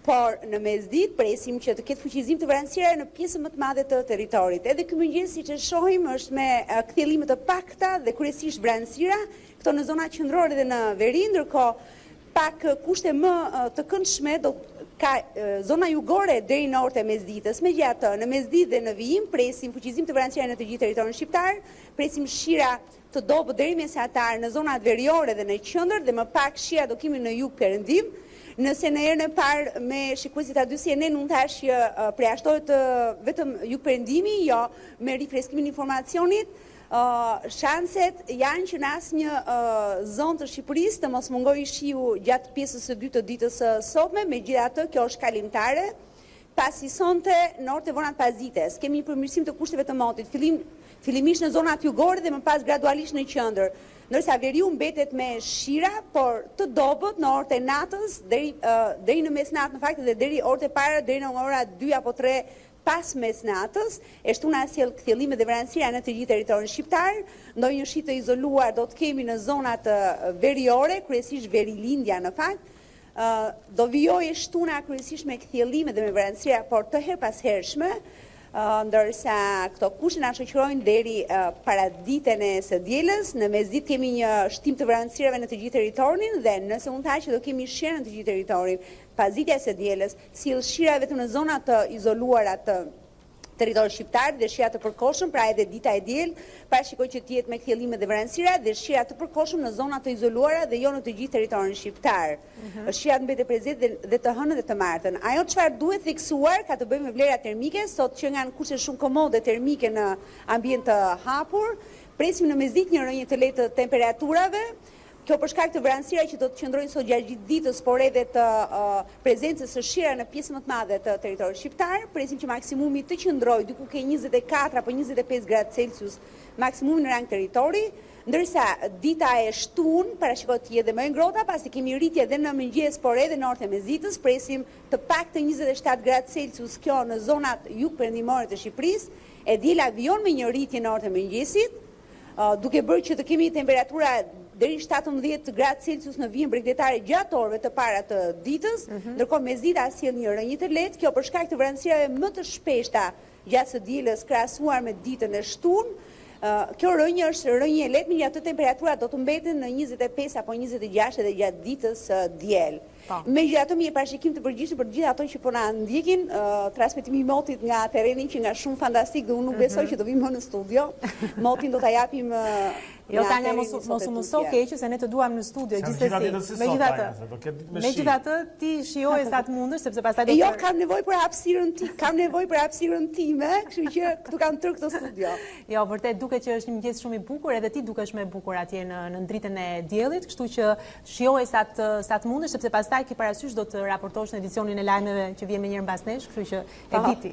Por në mesditë presim që të ketë fuqizim të vranësira në pjesën më të madhe të territorit. Edhe ky mëngjes, siç e shohim, është me kthjellime të pakta dhe kryesisht vranësira, këto në zonat qendrore dhe në veri, ndërkohë pak kushte më të këndshme do ka zona jugore deri në orët e mesditës. Megjithatë, në mesditë dhe në vijim presim fuqizim të vranësira në të gjithë territorin shqiptar, presim shira të dobët deri mesatar në zonat veriore dhe në qendër dhe më pak shira do kemi në jug perëndim. Nëse në herën e parë me shikuesit aty CNN mund të hash që përjashtohet vetëm jug perëndimi, jo me rifreskimin e informacionit, shanset janë që në asnjë zonë të Shqipërisë të mos mungojë shiu gjatë pjesës së dytë të ditës së sotme, megjithatë kjo është kalimtare. Pasi sonte në orët e vona të pasdites kemi një përmirësim të kushteve të motit, fillimisht në zonat jugore dhe më pas gradualisht në qendër. Ndërsa veriu mbetet me shira, por të dobët në orët e natës, deri në mesnatë në fakt dhe deri orët e para, deri në ora 2 apo 3 pas mesnatës, e shtuna sjell kthjellime dhe vranësira në të gjithë territorin shqiptar, ndonjë shi të izoluar do të kemi në zonat veriore, kryesisht verilindja në fakt, do vijojë shtuna kryesisht me kthjellime dhe me vranësira, por të her pas hershme, ndërsa këto kushte na shoqërojnë deri para ditën e së dielës. Në mesditë kemi një shtim të vranësirave në të gjithë territorin dhe nëse mund të thashë do kemi shire në të gjithë territorin. Pasditja e së dielës sjell shira vetëm në zona të izoluara të territorit shqiptar dhe shira të përkohshëm, pra edhe dita e diel, parashikoj që të jetë me kthjellime dhe vranësira dhe shira të përkohshëm në zona të izoluara dhe jo në të gjithë territorin shqiptar. Shira të mbetet prezente dhe të hënën dhe të martën. Ajo çfarë duhet theksuar ka të bëjë me vlera termike, sot që nga kushte shumë komode termike në ambient të hapur, Presim në mesditë një rënje të lehtë të temperaturave. Kjo për shkak të vranësira që do të qëndrojnë sot gjatë gjithë ditës, por edhe të prezencës së shira në pjesën më të madhe të territorit shqiptar. Presim që maksimumi të qëndrojë diku ke 24 apo 25 gradë Celsius maksimumi në rang territori, ndërsa dita e shtunë parashikohet të jetë më e ngrohta, pasi kemi rritje edhe në mëngjes, por edhe në orët e mesditës. Presim të paktën 27 gradë Celsius kjo në zonat jugperëndimore të Shqipërisë, e diela vijon me një rritje në orët e mëngjesit, duke bërë që të kemi temperatura deri 17 gradë Celsius në vijën bregdetare gjatë orëve të para të ditës, ndërkohë mesdita sjell një rënje të lehtë, kjo për shkak të vranësirave më të shpeshta gjatë së dielës krahasuar me ditën e shtunë. Kjo rënje është rënje e lehtë, megjithatë temperaturat do të mbeten në 25 apo 26 edhe gjatë ditës diel. Megjithatë mi e parashikim të përgjithshëm për të gjithë ato që po na ndjekin, transmetimi i motit nga terreni që nga shumë fantastik dhe unë nuk besoj që do vim më në studio. Motin do ta japim Jo, Tanja, mos u mëso keq, se ne të duam në studio gjithsesi. Megjithatë, ti shijoje sa të mundesh, sepse pastaj do të... Jo, kam nevojë për hapësirën time, kështu që këtu kam tërë këtë studio. Jo, vërtet duket që është një mëngjes shumë i bukur, edhe ti dukesh më e bukur atje në dritën e diellit, kështu që shijoje sa të mundesh, sepse pastaj ki parasysh do të raportosh në edicionin e lajmeve që vjen më njëherë mbas nesh, kështu që e di ti.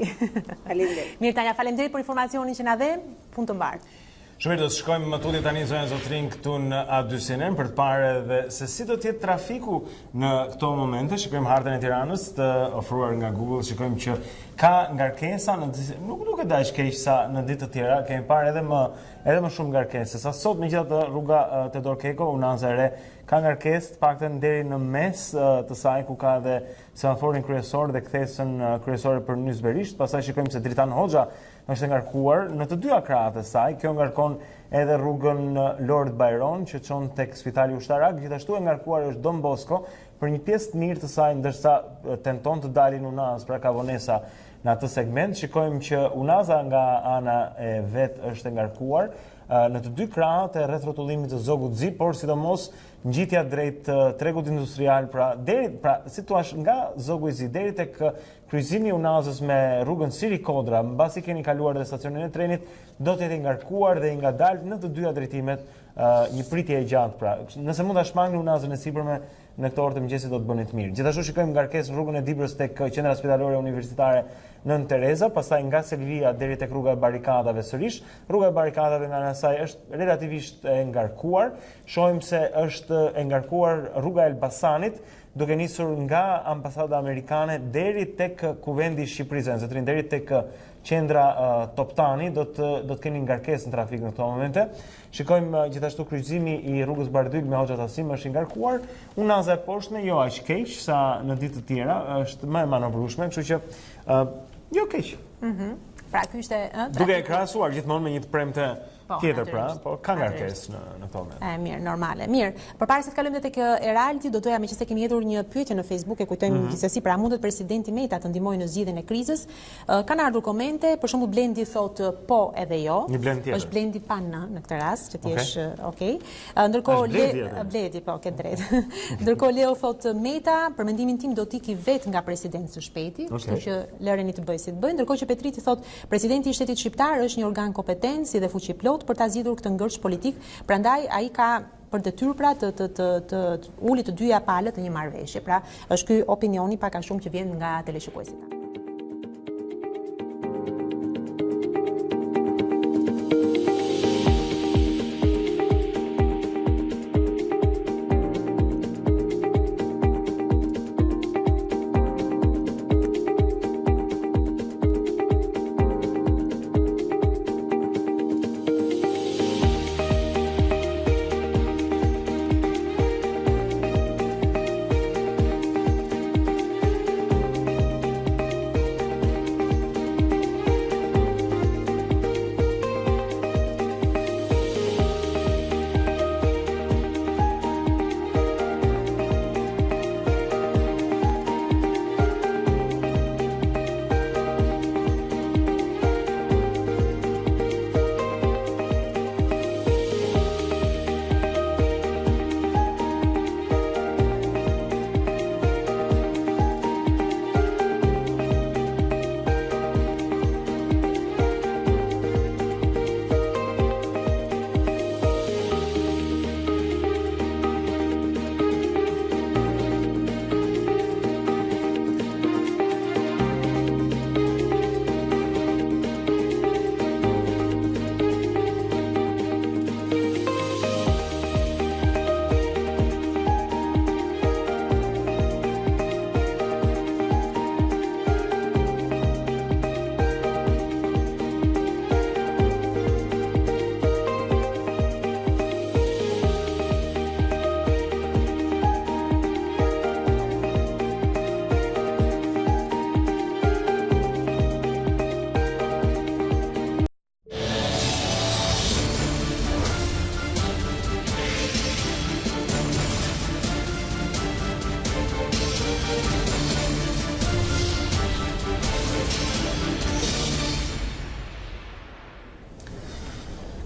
Faleminderit. Mirë, Tanja, faleminderit për informacionin që na dhe, punë të mbarë. Shumë do të shkojmë më tutje tani zonën Zotrin këtu në A2CNN për të parë edhe se si do të jetë trafiku në këto momente. Shikojmë hartën e Tiranës të ofruar nga Google, shikojmë që ka ngarkesa nuk e daq keq sa në ditë të tjera, kemi parë edhe më shumë ngarkese. Sa sot megjithatë rruga Teodor Keko, Unanza e Re, ka ngarkesë të paktën deri në mes të saj ku ka edhe semaforin kryesor dhe kthesën kryesore për Nysberisht. Pastaj shikojmë se Dritan Hoxha është ngarkuar në të dyja krahat e saj. Kjo ngarkon edhe rrugën Lord Byron që çon tek Spitali Ushtarak, gjithashtu e ngarkuar është Don Bosco për një pjesë të mirë të saj, ndërsa tenton të dalin Unaz, pra ka vonesa në atë segment. Shikojmë që Unaza nga ana e vet është e ngarkuar në të dy krahat e rreth rrotullimit të Zogut Zi, por sidomos ngjitja drejt tregut industrial, pra si thua nga Zogu i Zi deri tek kryqëzimi i Unazës me rrugën Siri Kodra, mbasi keni kaluar dhe stacionin e trenit, do të jetë ngarkuar dhe i ngadalt në të dyja drejtimet një pritje e gjatë. Pra, nëse mund ta shmangni Unazën e sipërme në këtë orë të mëngjesit do të bëni të mirë. Gjithashtu shikojmë ngarkesë në rrugën e Dibrës tek qendra spitalore universitare Nën Tereza, pastaj nga Selvia deri tek rruga e Barikadave sërish. Rruga e Barikadave nga ana saj është relativisht e ngarkuar. Shohim se është e ngarkuar rruga e Elbasanit, duke nisur nga ambasada amerikane deri tek kuvendi i Shqipërisë, Zotrin, deri tek qendra Toptani, do të keni ngarkesë në trafik në këto momente. Shikojmë gjithashtu kryqëzimi i rrugës Bardyl me Hoxha Tasim është i ngarkuar. Unaza e poshtme jo aq keq sa në ditë të tjera, është më e manovrueshme, kështu që jo keq. Pra ky ishte duke e krahasuar gjithmonë me një të premte tjetër, pra, po ka ngarkesë në këto momente. Mirë, normale. Mirë, përpara se të kalojmë tek Eraldi, do doja meqense kemi hedhur një pyetje në Facebook, e kujtojmë gjithsesi, pra mundet presidenti Meta të ndihmojë në zgjidhjen e krizës? Kanë ardhur komente, për shembull Blendi thotë po edhe jo. Një Blendi tjetër. Është Blendi pa në këtë rast, që ti je okay. Ndërkohë Blendi po ke drejt. Ndërkohë Leo thotë Meta, për mendimin tim do të ikë vet nga presidenti së shpejti, kështu që lëreni të bëj si të bëj. Ndërkohë që Petriti thotë presidenti i shtetit shqiptar është një organ kompetenci dhe fuqi plot për ta zgjidhur këtë ngërç politik, prandaj ai ka për detyrë pra të ulit të dyja palët në një marrëveshje. Pra është ky opinioni pak a shumë që vjen nga teleshikuesit.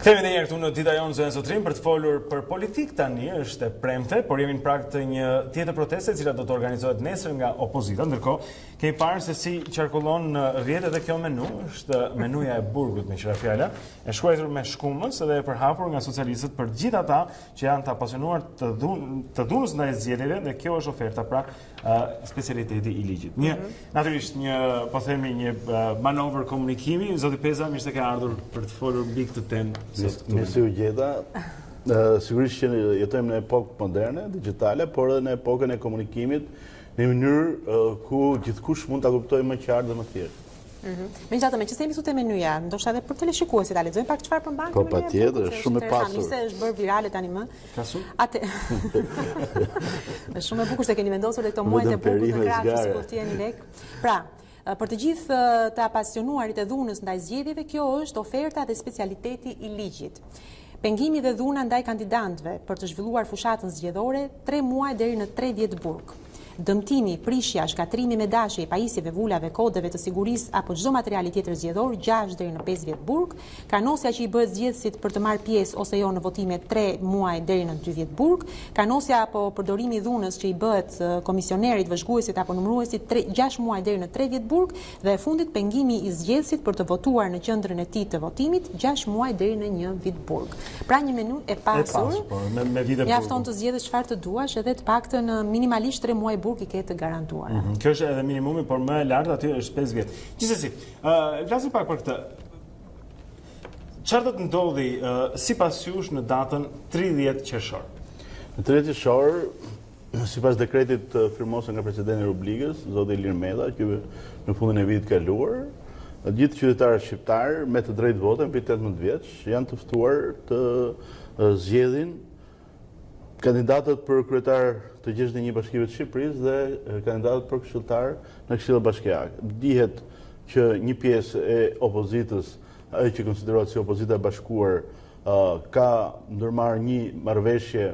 Kthehemi edhe një herë këtu në Dita Jonë zënë sotrim për të folur për politik tani, është e premte, por jemi në prag të një tjetër proteste e cila do të organizohet nesër nga opozita. Ndërkohë, kemi parë se si qarkullon në rrjetet edhe kjo menu, është menuja e burgut me qira fjala, e shkruar me shkumës dhe e përhapur nga socialistët për gjithë ata që janë të apasionuar të dhunës ndaj zgjedhjeve dhe kjo është oferta pra specialiteti i ligjit. Natyrisht një, po themi, një manovër komunikimi, zoti Peza, mirë se ke ardhur për të folur mbi këtë temë. Mirë se u gjeta. Sigurisht që jetojmë në epokë moderne, digitale, por edhe në epokën e komunikimit në mënyrë ku gjithkush mund ta kuptojë më qartë dhe më thjesht. Megjithatë, me që jemi këtu te menuja, ndoshta edhe për teleshikuesit ta lexojmë pak çfarë përmban. Po patjetër, shumë e pasur. Nëse është bërë virale tani më. Kasu? Atë. Është shumë e bukur se keni vendosur këto muajt e burgut në krah, sikur të jeni lek. Pra, për të gjithë të apasionuarit e dhunës ndaj zgjedhjeve, kjo është oferta dhe specialiteti i ligjit. Pengimi dhe dhuna ndaj kandidantëve për të zhvilluar fushatën zgjedhore 3 muaj deri në 3 vjet burg. Dëmtimi, prishja, shkatrimi me dashje, pajisjeve, vulave, kodeve të sigurisë apo çdo materiali tjetër zgjedhor 6 deri në 5 vjet burg, kanosja që i bëhet zgjedhësit për të marrë pjesë ose jo në votime 3 muaj deri në 2 vjet burg, kanosja apo përdorimi i dhunës që i bëhet komisionerit, vëzhguesit apo numëruesit 6 muaj deri në 3 vjet burg dhe e fundit pengimi i zgjedhësit për të votuar në qendrën e tij të votimit 6 muaj deri në 1 vit burg. Pra një menu e pasur. Me vite burg. Mjafton të zgjedhësh çfarë të duash edhe të paktën minimalisht 3 muaj burg i ke të garantuara. Kjo është edhe minimumi, por më e lartë aty është 5 vjet. Gjithsesi, flasim pak për këtë. Çfarë do të ndodhi sipas jush në datën 30 qershor? Në 30 qershor, sipas dekretit firmosur nga presidenti i Republikës, zoti Ilir Meta, që në fundin e vitit kaluar, gjithë qytetarët shqiptar me të drejtë vote mbi 18 vjeç janë të ftuar të zgjedhin kandidatët për kryetar të 61 bashkive të Shqipërisë dhe kandidatët për këshilltar në Këshillin Bashkiak. Dihet që një pjesë e opozitës, ajo që konsiderohet si opozita e bashkuar, ka ndërmarrë një marrëveshje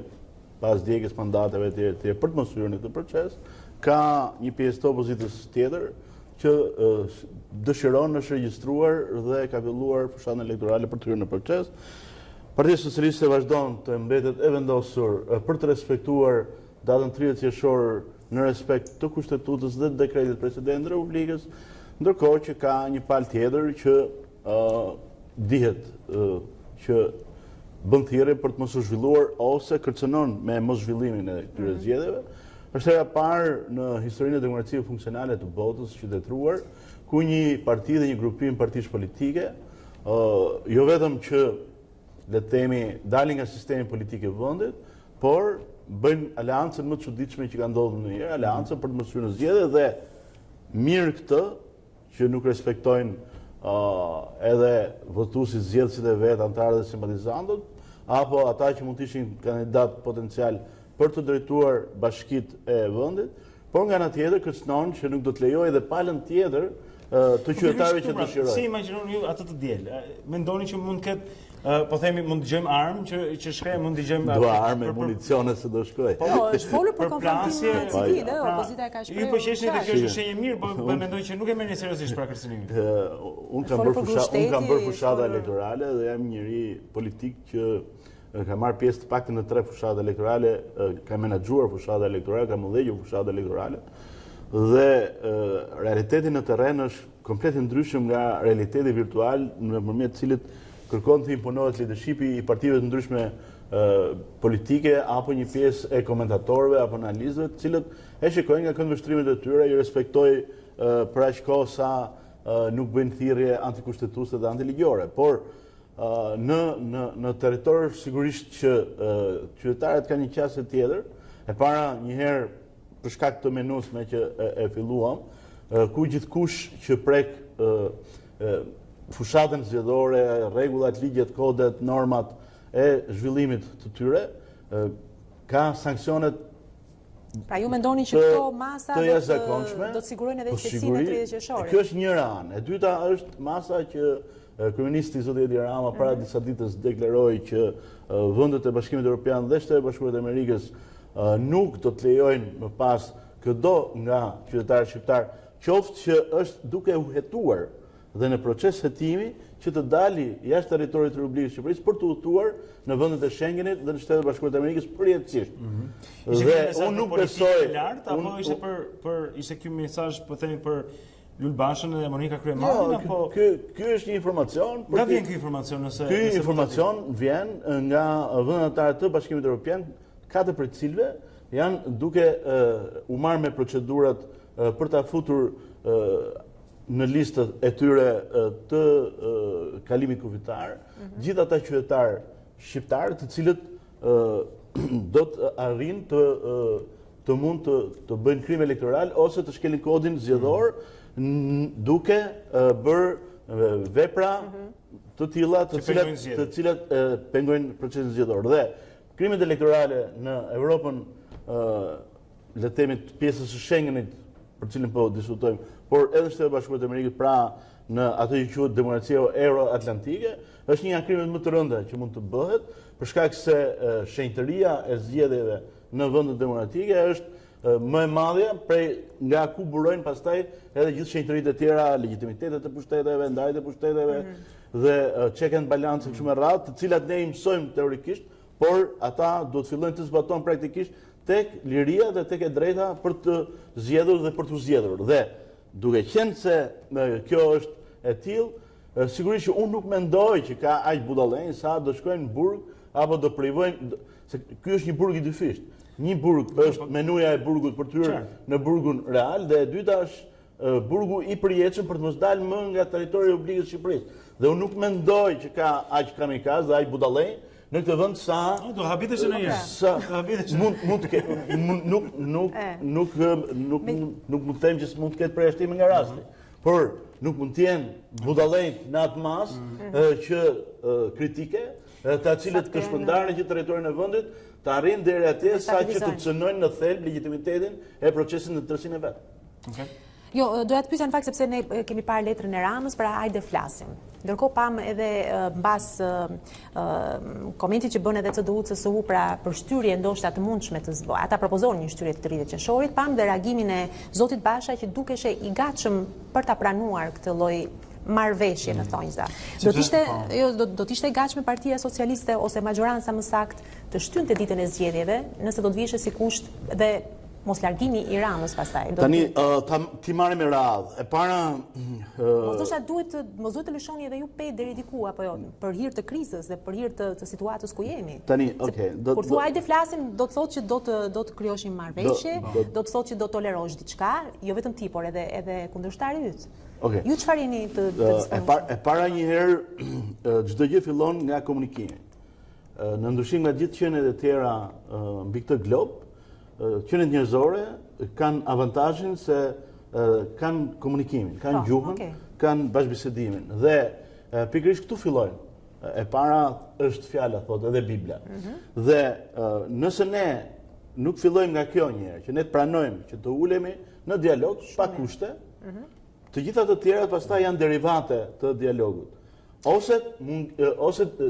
pas djegjes mandateve etj. Për të mos hyrë në këtë proces, ka një pjesë të opozitës tjetër që dëshiron është regjistruar dhe ka filluar fushatën elektorale për të hyrë në proces. Partia Socialiste vazhdon të mbetet e vendosur për të respektuar datën 30 qershor në respekt të kushtetutës dhe dekretit presidentit të Republikës, ndërkohë që ka një palë tjetër që dihet që bën thirrje për të mos u zhvilluar ose kërcënon me mos zhvillimin e këtyre zgjedhjeve. Është hera parë në historinë e demokracisë funksionale të botës qytetëruar, ku një parti dhe një grupim partish politike, jo vetëm që le të themi dalin nga sistemi politik i vendit, por bëjnë aleancën më të çuditshme që ka ndodhur ndonjëherë, aleancën për të mos hyrë në zgjedhje dhe mirë këtë që nuk respektojnë edhe votuesit, zgjedhësit e vet, antarët dhe simpatizantët, apo ata që mund të ishin kandidat potencial për të drejtuar bashkitë e vendit, por nga ana tjetër kërcënon që nuk do të lejojë edhe palën tjetër të qytetarëve që dëshirojnë. Si imagjinoni ju atë të diel? Mendoni që mund të ketë po themi mund të dëgjojmë armë që shkrej mund të dëgjojmë do armë municione se do shkoj. Po është folur për konfrontim civil, opozita ka shprehur. Ju po qeshni se kjo është shenjë mirë, po mendoj që nuk e merrni seriozisht pra kërcënimin. Unë kam bërë fushata elektorale dhe jam njëri politik që ka marrë pjesë të paktën në 3 fushata elektorale, ka menaxhuar fushata elektorale, ka udhëhequr fushata elektorale. Dhe realiteti në terren është komplet ndryshem nga realiteti virtual nëpërmjet cilit kërkon të imponohet leadershipi i partive të ndryshme politike apo një pjesë e komentatorëve apo analistëve, të cilët e shikojnë nga këndvështrimet e tyre, i respektoj për aq kohë sa nuk bëjnë thirrje antikushtetuese dhe antiligjore. Por në territor sigurisht që qytetarët kanë një qasje tjetër, e para njëherë për shkak të menus me që e filluam, ku gjithkush që prek fushatën zgjedhore, rregullat, ligjet, kodet, normat e zhvillimit të tyre, ka sanksionet pra ju mendoni që këto masa të jashtëzakonshme do të sigurojnë edhe qetësinë e 30 qershorit? Kjo është njëra anë. E dyta është masa që kryeministri zoti Edi Rama para disa ditës deklaroi që vendet e Bashkimit Evropian dhe Shtetet e Bashkuara të Amerikës nuk do të lejojnë më pas këdo nga qytetarët shqiptar, qoftë që është duke u hetuar dhe në proces hetimi që të dali jashtë territorit të Republikës së Shqipërisë për të udhëtuar në vendet e Schengenit dhe në Shtetet Bashkuara të Amerikës përjetësisht. Dhe unë nuk besoj apo ishte ky mesazh po themi për Lul Bashën dhe Monika Kryemarin apo ky është një informacion. Nga vjen ky informacion nëse ky informacion vjen nga vendet anëtare të Bashkimit Evropian, 4 prej cilëve janë duke u marrë me procedurat për ta futur në listët e tyre të kalimit kufitar, gjithë ata qytetarë shqiptarë të cilët do të arrin të mund të bëjnë krim elektoral ose të shkelin kodin zgjedhor duke bërë vepra të tilla të cilat pengojnë procesin zgjedhor. Dhe krimet elektorale në Evropën, le të themi pjesës së Schengenit, për cilën po diskutojmë, por edhe Shtetet Bashkuara të Amerikës, pra në atë që quhet demokracia euro-atlantike, është një nga krimet më të rënda që mund të bëhet, për shkak se shenjtëria e zgjedhjeve në vendet demokratike është më e madhe prej nga ku burojnë pastaj edhe gjithë shenjtëritë e tjera, legitimitetet e pushteteve, ndarjet e pushteteve dhe check and balance kështu me radhë, të cilat ne i mësojmë teorikisht, por ata duhet fillojnë të zbatojnë praktikisht tek liria dhe tek e drejta për të zgjedhur dhe për të zgjedhur. Dhe duke qenë se kjo është e tillë, sigurisht që unë nuk mendoj që ka aq budallënj sa do shkojnë në burg apo do privojnë, se ky është një burg i dyfisht. Një burg është menuja e burgut për të hyrë në burgun real dhe e dyta është burgu i përjetshëm për të mos dalë më nga territori i Republikës së Shqipërisë. Dhe unë nuk mendoj që ka aq kamikaz dhe aq budallënj në këtë vend sa do habitesh në një. Mund të ketë nuk mund të them që mund të ketë përjashtime nga rasti. Por nuk mund të jenë budallënjt në atë masë që kritike, të cilët këshpërndarën që territorin e vendit të arrijnë deri atje sa që të cënojnë në thelb legitimitetin e procesit në tërësinë e vet. Jo, doja të pyesja në fakt sepse ne kemi parë letrën e Ramës, pra hajde flasim. Ndërkohë pam edhe mbas komentit që bën edhe CDU-CSU pra për shtyrje ndoshta të mundshme të zboj. Ata propozonin një shtyrje të 30 qershorit, pam dhe reagimin e zotit Basha që dukeshe i gatshëm për ta pranuar këtë lloj marrëveshje në thonjza. Do të ishte e gatshme Partia Socialiste ose majoranca më saktë të shtynte ditën e zgjedhjeve, nëse do të vishte si kusht dhe mos largimi i Ramës pastaj. Tani ti marrim me radhë. E para mos duhet të lëshoni edhe ju pe deri diku apo jo, për hir të krizës dhe për hir të situatës ku jemi. Tani, okay, kur thua hajde flasim, do të thotë që do të krijosh një marrëveshje, do të thotë që do tolerosh diçka, jo vetëm ti, por edhe kundërshtari yt. Okay. Ju çfarë jeni të disponuar? E para një herë çdo gjë fillon nga komunikimi. Në ndryshim nga gjithë qenet e tjera mbi këtë glob, qenet njerëzore kanë avantazhin se kanë komunikimin, kanë gjuhën, kanë bashkëbisedimin dhe pikërisht këtu fillojnë. E para është fjala, thotë edhe Bibla. Dhe nëse ne nuk fillojmë nga kjo një herë, që ne të pranojmë që të ulemi në dialog pa kushte, të gjitha të tjerat pastaj janë derivate të dialogut. Ose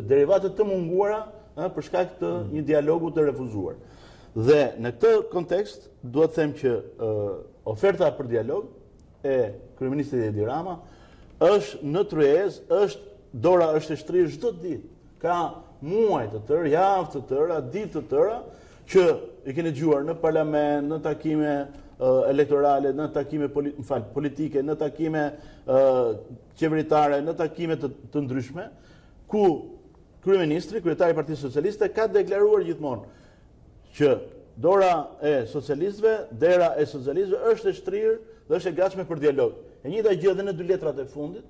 derivate të munguara për shkak të një dialogu të refuzuar. Dhe në këtë kontekst duhet të them që oferta për dialog e kryeministit Edi Rama është në tryezë, dora është e shtrirë çdo ditë. Ka muaj të tërë, javë të tëra, ditë të tëra që i keni dëgjuar në parlament, në takime elektorale, në takime politike, në takime qeveritare, në takime të ndryshme, ku kryeministri, kryetari i Partisë Socialiste ka deklaruar gjithmonë që dora e socialistëve, dera e socialistëve është e shtrirë dhe është e gatshme për dialog. E njëjta gjë edhe në 2 letrat e fundit,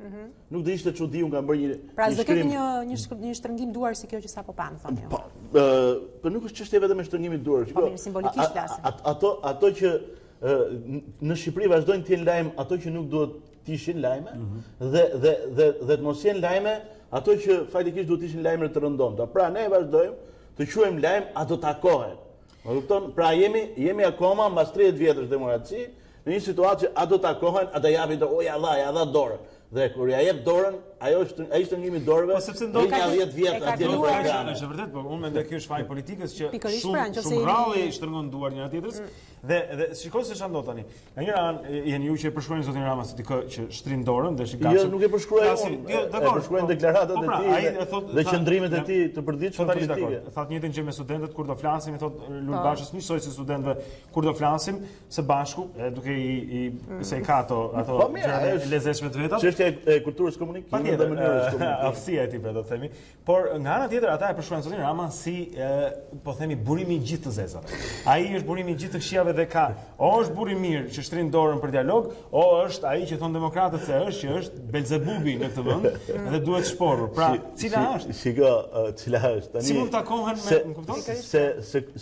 nuk do ishte çudi unë kam bërë një pra s'do ketë një shtrëngim duar si kjo që sapo pan thonë. Po nuk është çështje vetëm e shtrëngimit duar. Po mirë, simbolikisht flasim. Ato që në Shqipëri vazhdojnë të jenë lajm ato që nuk duhet të ishin lajme dhe të mos jenë lajme ato që faktikisht duhet të ishin lajme të rëndomta. Pra ne vazhdojmë të quajmë lajm ato takohen. Më kupton? Pra jemi akoma mbas 30 vjetësh demokraci në një situatë që ato takohen, ata japin ja dha dorë. Dhe kur ja jep dorën, ai shtrëngimi i dorëve, do ka 10 vjet atje në program. Është vërtet, por unë mendoj ky është faji politikës që shumë rralli shtrëngon duar njëra tjetrës dhe shikoj se çfarë ndodh tani. Nga njëra anë jeni ju që e përshkruani zotin Rama si dikë që shtrin dorën dhe shikoj. Jo, nuk e përshkruaj unë. Jo, dakor. Përshkruajnë deklaratat e tij dhe qëndrimet e tij të përditshme politike. Thatë njëjtën gjë me studentët kur do flasim, i thotë Lul Bashës njësoj si studentëve kur do flasim së bashku, duke se i ka ato gjëra e lezetshme të veta. Çështja e kulturës komunikimit dhe mënyrës komunikimit. Aftësia e tij, do të themi. Por nga ana tjetër ata e përshkruajnë zotin Rama si po themi burimi i gjithë të zezave. Ai është burimi i gjithë të këqijave dhe ka o është burr i mirë që shtrin dorën për dialog, o është ai që thon demokratët se është Belzebubi në këtë vend dhe duhet shporur. Pra, cila është? Shiko, cila është? Tani si mund të takohen me, më kupton?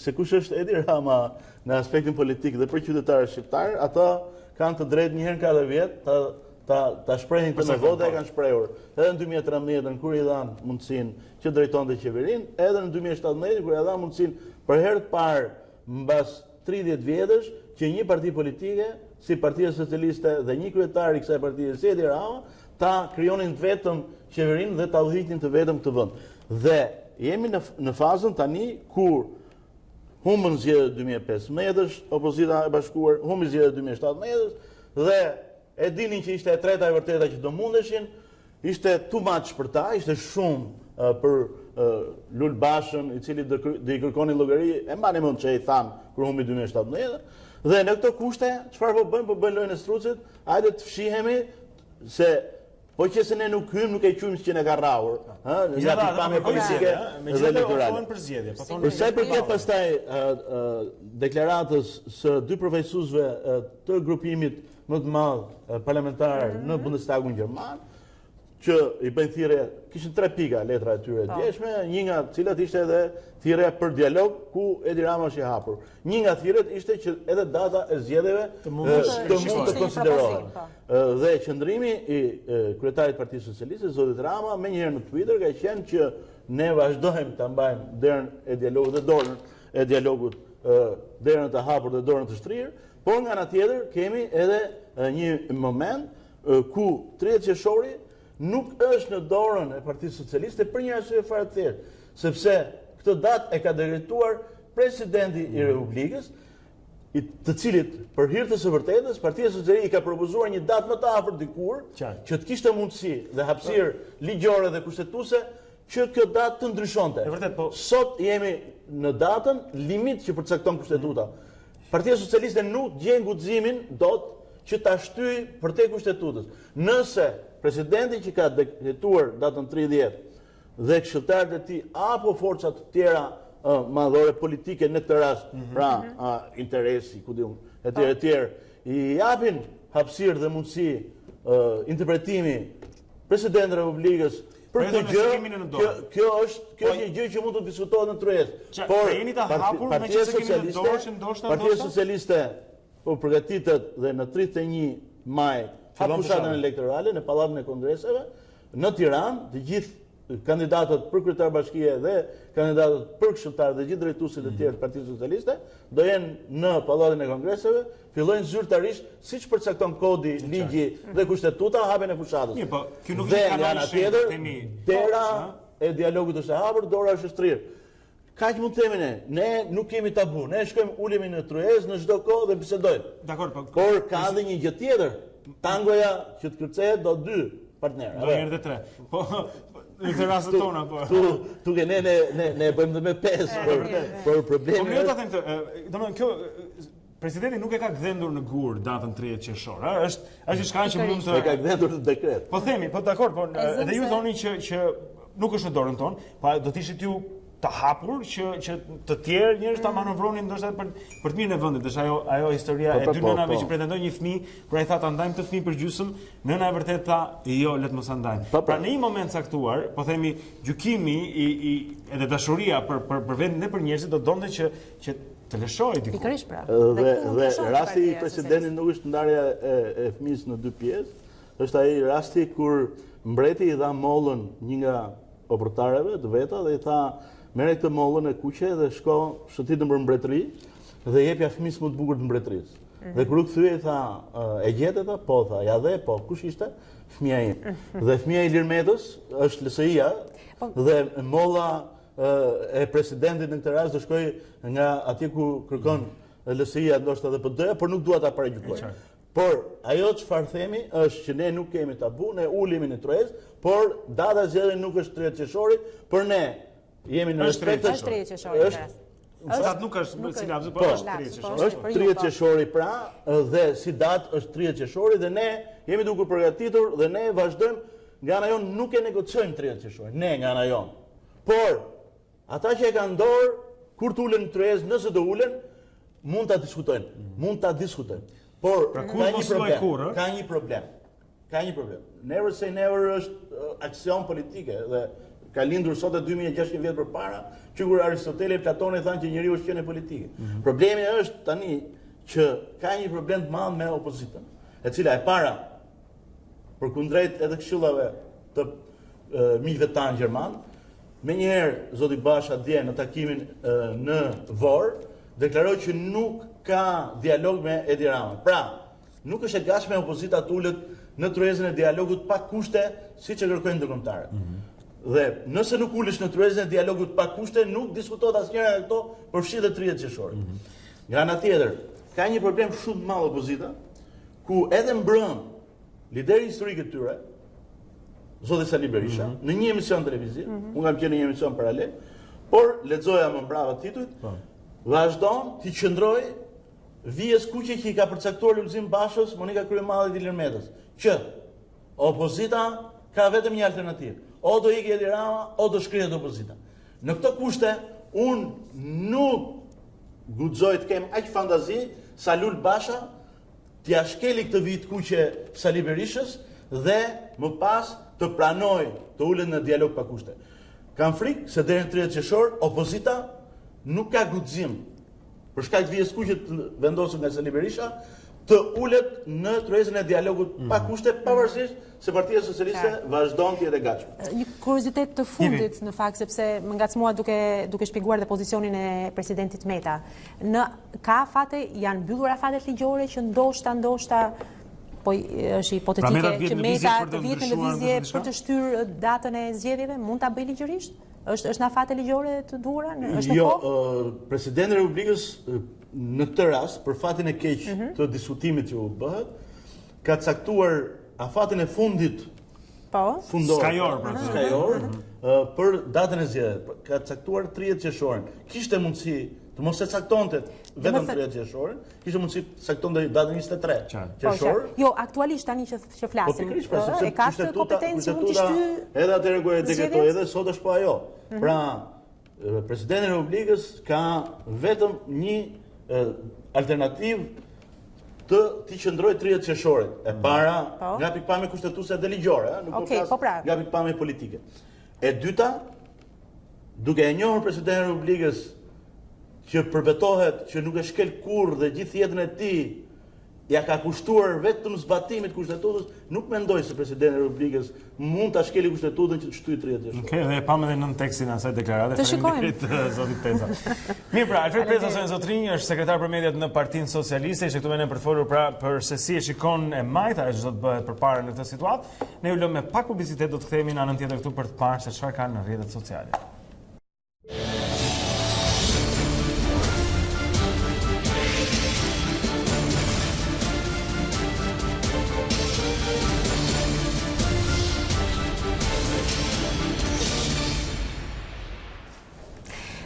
Se kush është Edi Rama në aspektin politik dhe për qytetarët shqiptar, ata kanë të drejtë një herë në 4 vjet ta shprehin këtë votë e kanë shprehur. Edhe në 2013 kur i dhan mundësinë që drejtonte qeverinë, edhe në 2017 kur i dhan mundësinë për herë të parë mbas 30 vjetësh që një parti politike si Partia Socialiste dhe një kryetar i kësaj partie si Edi Rama ta krijonin vetëm qeverinë dhe ta udhëhiqnin të vetëm këtë vend. Dhe jemi në fazën tani kur humbën zgjedhjet 2015-sh, opozita e bashkuar humbi zgjedhjet 2017-sh dhe e dinin që ishte e treta e vërteta që do mundeshin, ishte too much për ta, ishte shumë për Lul Bashën, i cili do i kërkonin llogari, e mbani mend që i than kur humbi 2017, dhe në këto kushte, çfarë po bëjmë? Po bëjmë lojën e strucit, hajde të fshihemi se po që se ne nuk hymë, nuk e qujmë që ne ka rrahur, nga pikpamje politike dhe elektorale. Për sa i përket pastaj deklaratës së 2 përfaqësuesve të grupimit më të madh parlamentar në Bundestagun gjerman, që i bëjnë thirrje, kishin 3 pika letra e tyre të djeshme, një nga cilat ishte edhe thirrja për dialog ku Edi Rama është i hapur. Një nga thirrjet ishte që edhe data e zgjedhjeve të mund të konsiderohet. Dhe qëndrimi i kryetarit të Partisë Socialiste, zotit Rama, menjëherë në Twitter ka qenë që ne vazhdojmë ta mbajmë derën e dialogut dhe dorën e dialogut, derën të hapur dhe dorën të shtrirë, por nga ana tjetër kemi edhe një moment ku 30 qershori nuk është në dorën e Partisë Socialiste për një arsye fare të thjeshtë, sepse këtë datë e ka dekretoar presidenti i Republikës, të cilit për hir të së vërtetës Partia Socialiste i ka propozuar një datë më të afërt dikur, që të kishte mundësi dhe hapësirë ligjore dhe kushtetuese që kjo datë të ndryshonte. Sot jemi në datën limit që përcakton kushtetuta. Partia Socialiste nuk gjen guximin dot që ta shtyjë përtej kushtetutës. Nëse presidenti që ka dekretuar datën 30 dhe këshilltarët e tij apo forcat të tjera madhore politike në këtë rast, pra interesi, ku diun, etj, i japin hapësirë dhe mundësi interpretimi presidentit të Republikës për këtë gjë, kjo është një gjë që mund të diskutohet në tryezë. Por Partia Socialiste po përgatitet dhe në 31 maj hap fushatën elektorale në Pallatin e Kongreseve në Tiranë, të gjithë kandidatët për kryetar bashkie dhe kandidatët për këshilltar dhe gjithë drejtuesit e tjerë të Partisë Socialiste do jenë në Pallatin e Kongreseve, fillojnë zyrtarisht siç përcakton kodi, ligji dhe kushtetuta hapjen e fushatës. Dhe nga ana tjetër, dera e dialogut është e hapur, dora është e shtrirë. Kaq mund të themi ne nuk kemi tabu, ne shkojmë ulemi në tryezë në çdo kohë dhe bisedojmë. Por ka edhe një gjë tjetër. Tangoja që të kërcehet do 2 partnerë. Do herë dhe 3. Po në këtë rastet tona po. Tu që ne bëjmë dhe me 5 për probleme. Po më ta them këtë, domethënë kjo presidenti nuk e ka gdhendur në gur datën 30 qershor, është diçka që mund të e ka gdhendur në dekret. Po themi, po dakor, po edhe ju thoni që nuk është në dorën tonë, po do të ishit ju të hapur që të tjerë njerëz ta manovronin ndoshta për të mirën e vendit. Është ajo historia e 2 nënave që pretendojnë një fëmijë, kur ai tha ta ndajmë të fëmijë për gjysmë, nëna e vërtet tha jo, le të mos ta ndajmë. Pra në një moment caktuar, po themi, gjykimi edhe dashuria për vendin e për njerëzit do donte që të lëshojë diku. Pikërisht pra. Dhe rasti i presidentit nuk është ndarja e fëmijës në 2 pjesë, është ai rasti kur mbreti i dha mollën një nga oportareve të veta dhe i tha merre këtë mollën e kuqe dhe shko shëtit nëpër mbretëri dhe jepja fëmijës më të bukur të mbretërisë. Dhe kur u kthye tha, e gjetë tha, po tha, ja dhe po, kush ishte? Fëmia im. Dhe fëmia i Lirmetës është LSI-a dhe molla e presidentit në këtë rast do shkoj nga atje ku kërkon LSI-a ndoshta edhe PD-ja, por nuk dua ta paragjykoj. Por ajo çfarë themi është që ne nuk kemi tabu, ne ulemi në trez, por data zgjedhje nuk është 30 qershori, por ne jemi në respekt. Është 30 qershori. Datë nuk është cilapsi, po është 30 qershori. Është 30 qershori pra, dhe si datë është 30 qershori dhe ne jemi duke përgatitur dhe ne vazhdojmë nga ana jonë nuk e negociojmë 30 qershori. Ne nga ana jonë. Por ata që e kanë dorë kur të ulen në trez, nëse do ulen, mund ta diskutojnë. Por ka një problem. Never say never është aksion politike dhe ka lindur sot e 2600 vjet përpara, që kur Aristoteli e Platoni thanë që njeriu është qenie politike. Problemi është tani që ka një problem të madh me opozitën, e cila e para përkundrejt edhe këshillave të miqve tanë gjerman, menjëherë zoti Basha dje në takimin në Vor deklaroi që nuk ka dialog me Edi Rama. Pra, nuk është e gatshme opozita të ulet në tryezën e dialogut pa kushte, siç e kërkojnë ndërkombëtarët. Dhe nëse nuk ulesh në tryezën e dialogut pa kushte, nuk diskutohet asnjëra nga këto, përfshi dhe 30 qershori. Nga ana tjetër, ka një problem shumë të madh opozita, ku edhe mbrëm lideri historik i tyre, zoti Sali Berisha, në një emision televiziv, unë kam qenë në një emision paralel, por lexoja më mbrapa titujt, vazhdon të qëndroj vijes kuqe që i ka përcaktuar Lulzim Bashës, Monika Kryemallit i Lirmetës, që opozita ka vetëm një alternativë. O do ikë Edi Rama, o do shkrihet opozita. Në këto kushte, unë nuk guxoj të kem aq fantazi sa Lul Basha t'ia shkeli këtë vit kuqe Sali Berishës dhe më pas të pranoj të ulet në dialog pa kushte. Kam frikë se deri në 30 qershor opozita nuk ka guxim për shkak të vijes kuqe të vendosur nga Sali Berisha të ulet në tryezën e dialogut pa kushte, pavarësisht se Partia Socialiste vazhdon të jetë e gatshme. Një kuriozitet të fundit në fakt, sepse më ngacmua duke shpjeguar dhe pozicionin e presidentit Meta. Ka fate, janë mbyllur fatet ligjore që ndoshta po është hipotetike që Meta të vihet në lëvizje për të shtyrë datën e zgjedhjeve, mund ta bëjë ligjërisht? Është në fate ligjore të duhura? Jo, presidenti i Republikës në këtë rast, për fatin e keq të diskutimit që u bëhet, ka caktuar afatin e fundit skajor për datën e zgjedhjeve. Ka caktuar 30 qershorin. Kishte mundësi të mos e caktonte vetëm 30 qershorin, kishte mundësi të caktonte datën 23 qershor. Jo, aktualisht tani që flasim. E ka këtë kompetencë mund të shtyjë. Edhe atëherë kur e dekretoi, edhe sot është po ajo. Pra, presidenti i Republikës ka vetëm një alternativë të qëndrojë 30 qershorit. E para nga pikpamja kushtetuese dhe ligjore, nuk po flas nga pikpamja politike. E dyta, duke e njohur presidentin e Republikës që përbetohet që nuk e shkel kurrë dhe gjithë jetën e tij ja ka kushtuar vetëm zbatimit kushtetutës, nuk mendoj se presidenti i Republikës mund ta shkelë kushtetutën që të shtyjë 30 qershor. Okej, dhe e pamë edhe nën tekstin e asaj deklarate. Faleminderit zotit Peza. Mirë, pra, Alfred Peza Zotrinj është sekretar për mediat në Partinë Socialiste, ishte këtu me ne për të folur pra për se si e shikon e majta që do të bëhet përpara në këtë situatë. Ne u lëmë me pak publicitet, do të kthehemi në anën tjetër këtu për të parë se çfarë kanë në rrjetet sociale.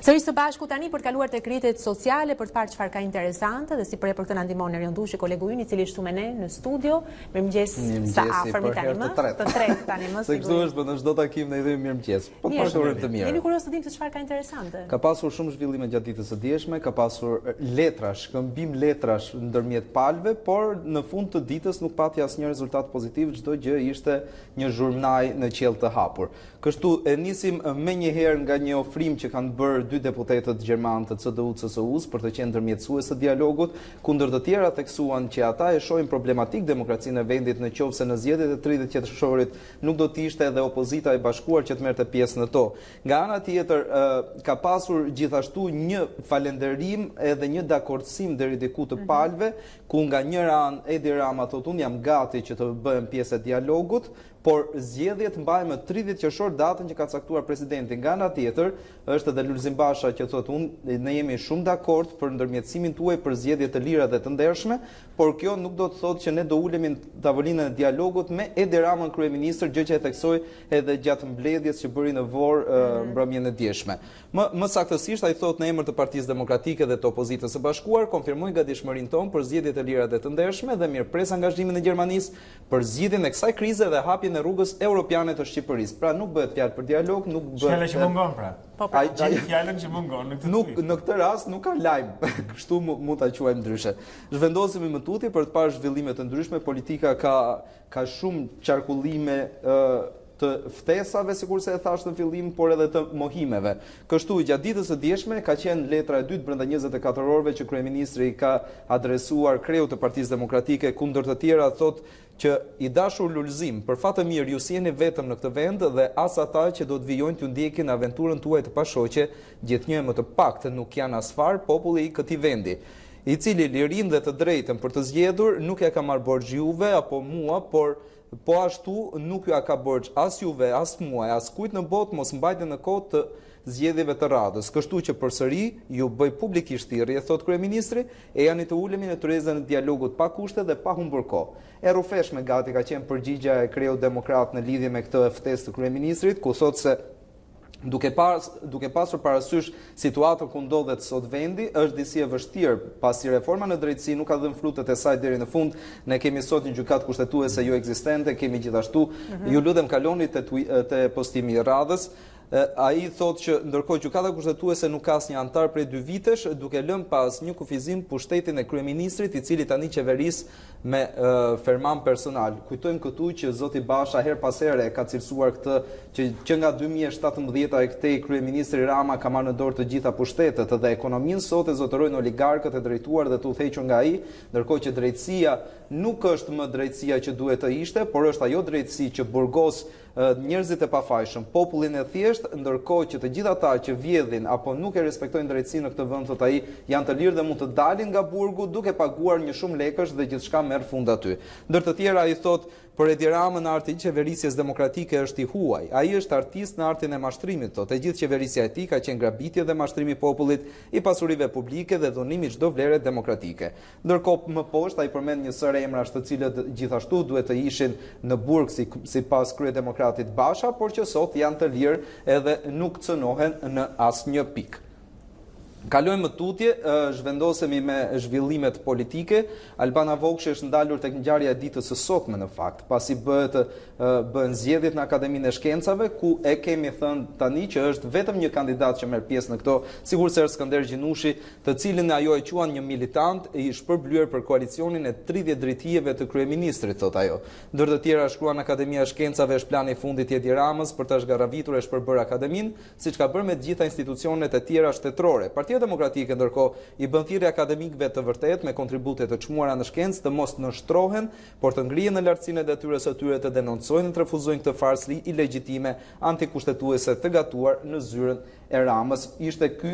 Sërish së bashku tani për të kaluar tek rrjetet sociale për të parë çfarë ka interesante dhe si për këtë na ndihmon Erion Dushi, kolegu ynë i cili është këtu me ne në studio. Mirëmëngjes sa afërmi tani më. Të tretë tani më. Se kështu është në çdo takim ne i themi mirëmëngjes. Po të pasur të mirë. Jeni kurioz të dimë se çfarë ka interesante. Ka pasur shumë zhvillime gjatë ditës së dieshme, ka pasur letrash, shkëmbim letrash ndërmjet palëve, por në fund të ditës nuk pati asnjë rezultat pozitiv, çdo gjë ishte një zhurmnaj në qiell të hapur. Kështu e nisim menjëherë nga një ofrim që kanë bërë dy dy deputetët gjerman të CDU-CSU-s për të qenë ndërmjetësues të dialogut, kundër të tjera theksuan që ata e shohin problematik demokracinë e vendit në qoftë se në zgjedhjet e 30 qershorit nuk do të ishte edhe opozita e bashkuar që të merrte pjesë në to. Nga ana tjetër, ka pasur gjithashtu një falënderim edhe një dakordsim deri diku të palëve, ku nga njëra anë Edi Rama thotë unë jam gati që të bëhem pjesë e dialogut, por zgjedhjet mbajnë më 30 qershor datën që ka caktuar presidenti. Nga ana tjetër, është edhe Lulzim Basha që thotë ne jemi shumë dakord për ndërmjetësimin tuaj për zgjedhje të lira dhe të ndershme, por kjo nuk do të thotë që ne do ulemi në tavolinën e dialogut me Edi Ramën kryeministër, gjë që e theksoi edhe gjatë mbledhjes që bëri në Vorë mbrëmjen e djeshme. Më saktësisht ai thotë në emër të Partisë Demokratike dhe të opozitës së bashkuar, konfirmoi gatishmërinë tonë për zgjedhje të lira dhe të ndershme dhe mirëpres angazhimin e Gjermanisë për zgjidhjen e kësaj krize dhe hapjen e rrugës europiane të Shqipërisë. Pra nuk bëhet fjalë për dialog, nuk bëhet fjala që mungon pra. Ai fjalën që mungon në këtë rast nuk ka lajm. Kështu mund ta quajmë ndryshe. Zhvendosemi më tutje për të parë zhvillime të ndryshme. Politika ka shumë qarkullime të ftesave, sikurse e thash në fillim, por edhe të mohimeve. Kështu, gjatë ditës së dieshme ka qenë letra e dytë brenda 24 orëve që kryeministri ka adresuar kreut të Partisë Demokratike, kundër të tjera thotë që i dashur Lulzim, për fat të mirë ju sjeni vetëm në këtë vend dhe as ata që do të vijojnë t'ju ndjekin aventurën tuaj të pashoqe, gjithnjë më të paktën nuk janë as far populli i këtij vendi, i cili lirinë dhe të drejtën për të zgjedhur nuk ja ka marrë borxh juve apo mua, por po ashtu nuk ju ka borxh as juve, as muaj, as kujt në botë mos mbajtjen në kohë të zgjedhjeve të radhës. Kështu që përsëri ju bëj publikisht thirrje, thot kryeministri, e janë të ulemi në tryezën e dialogut pa kushte dhe pa humbur kohë. E rrufeshme gati ka qenë përgjigjja e kreut demokrat në lidhje me këtë ftesë të kryeministrit, ku thotë se duke pasur parasysh situatën ku ndodhet sot vendi, është disi e vështirë, pasi reforma në drejtësi nuk ka dhënë frutet e saj deri në fund. Ne kemi sot një gjykatë kushtetuese jo ekzistente, kemi gjithashtu, ju lutem kaloni te postimi i radhës. Ai thotë që ndërkohë gjykata kushtetuese nuk ka asnjë antar prej 2 vitesh, duke lënë pas një kufizim pushtetin e kryeministrit, i cili tani qeveris me ferman personal. Kujtojmë këtu që zoti Basha her pas here ka cilësuar këtë që nga 2017 e këtej kryeministri Rama ka marrë në dorë të gjitha pushtetet dhe ekonominë sot e zotërojnë oligarkët e drejtuar dhe të udhëhequr nga ai, ndërkohë që drejtësia nuk është më drejtësia që duhet të ishte, por është ajo drejtësi që burgos njerëzit e pafajshëm, popullin e thjesht, ndërkohë që të gjithë ata që vjedhin apo nuk e respektojnë drejtësinë në këtë vend, thotë ai, janë të lirë dhe mund të dalin nga burgu duke paguar një shumë lekësh dhe gjithçka merr fund aty. Ndër të tjera ai thotë për Edi Ramën arti i qeverisjes demokratike është i huaj. Ai është artist në artin e mashtrimit, thotë. E gjithë qeverisja e tij ka qenë grabitje dhe mashtrim i popullit, i pasurive publike dhe dhunimi çdo vlere demokratike. Ndërkohë më poshtë ai përmend një sër emrash të cilët gjithashtu duhet të ishin në burg sipas kryedemokratit Basha, por që sot janë të lirë edhe nuk cënohen në asnjë pikë. Kalojmë më tutje, zhvendosemi me zhvillimet politike. Albana Vokshi është ndalur tek ngjarja e ditës së sotme në fakt, pasi bëhen zgjedhjet në Akademinë e Shkencave, ku e kemi thënë tani që është vetëm një kandidat që merr pjesë në këto, sigurisht është Skënder Gjinushi, të cilin ajo e quan një militant i shpërblyer për koalicionin e 30 drejtijeve të kryeministrit, thot ajo. Ndër të tjera shkruan Akademia e Shkencave është plani i fundit i Edi Ramës për të zgarravitur e shpërbër akademinë, siç ka bërë me të gjitha institucionet e tjera shtetërore. Demokratike ndërkohë i bën thirrje akademikëve të vërtet me kontribute të çmuara në shkencë të mos nështrohen, por të ngrihen në lartësinë e detyrës së tyre të denoncojnë dhe të refuzojnë këtë farsë ilegjitime antikushtetuese të gatuar në zyrën e Ramës. Ishte ky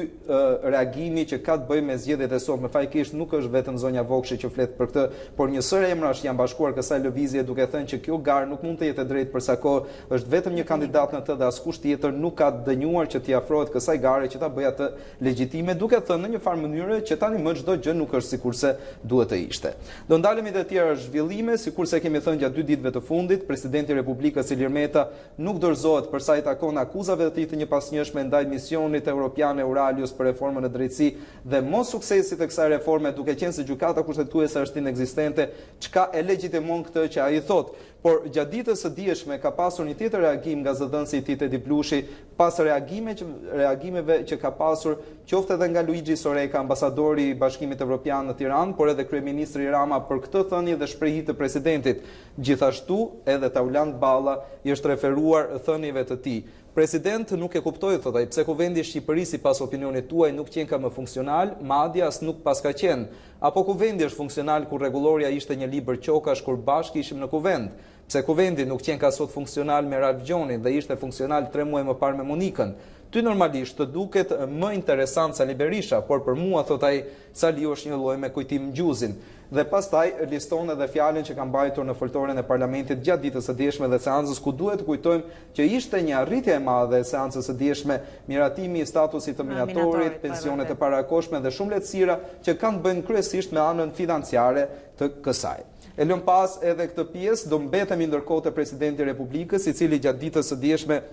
reagimi që ka të bëjë me zgjedhjet e sotme. Faktikisht nuk është vetëm zonja Vokshi që flet për këtë, por një sër emrash janë bashkuar kësaj lëvizje duke thënë që kjo garë nuk mund të jetë e drejtë për sa kohë është vetëm një kandidat në të dhe askush tjetër nuk ka dënjuar që t'i afrohet kësaj gare që ta bëjë atë legjitime, duke thënë në një farë mënyrë që tani më çdo gjë nuk është sikurse duhet të ishte. Do ndalemi te tjera zhvillime, sikurse kemi thënë gjatë 2 ditëve të fundit, presidenti i Republikës Ilir Meta nuk dorëzohet për sa i takon akuzave të tij të njëpasnjëshme ndaj misionit evropian Euralius për reformën e drejtësi dhe mos suksesit të kësaj reforme, duke qenë se gjykata kushtetuese është inekzistente, çka e legjitimon këtë që ai thotë. Por gjatë ditës së dieshme ka pasur një tjetër reagim nga zëdhënësi i tij Tedi Blushi, pas reagimeve që ka pasur qoftë edhe nga Luigi Soreka, ambasadori i Bashkimit Evropian në Tiranë, por edhe kryeministri Rama për këtë thënie dhe shprehje të presidentit. Gjithashtu edhe Tauland Balla i është referuar thënieve të tij. President nuk e kuptoi, thotë ai, pse kuvendi i Shqipërisë sipas opinionit tuaj nuk qen ka më funksional, madje as nuk paska qenë. Apo kuvendi është funksional kur rregulloria ishte një libër qokash kur bashkë ishim në kuvend. Pse kuvendi nuk qen ka sot funksional me Ralf Gjonin dhe ishte funksional 3 muaj më parë me Monikën. Ty normalisht të duket më interesant Sali Berisha, por për mua, thot ai, Sali është një lloj me kujtim gjuzin. Dhe pastaj liston edhe fjalën që ka mbajtur në foltoren e parlamentit gjatë ditës së dieshme dhe seancës, ku duhet të kujtojmë që ishte një arritje e madhe e seancës së dieshme, miratimi i statusit të minatorit, pensionet e parakoshme dhe shumë lehtësira që kanë të bëjnë kryesisht me anën financiare të kësaj. E lëm pas edhe këtë pjesë, do mbetemi ndërkohë te presidenti i Republikës, i cili gjatë ditës së dieshme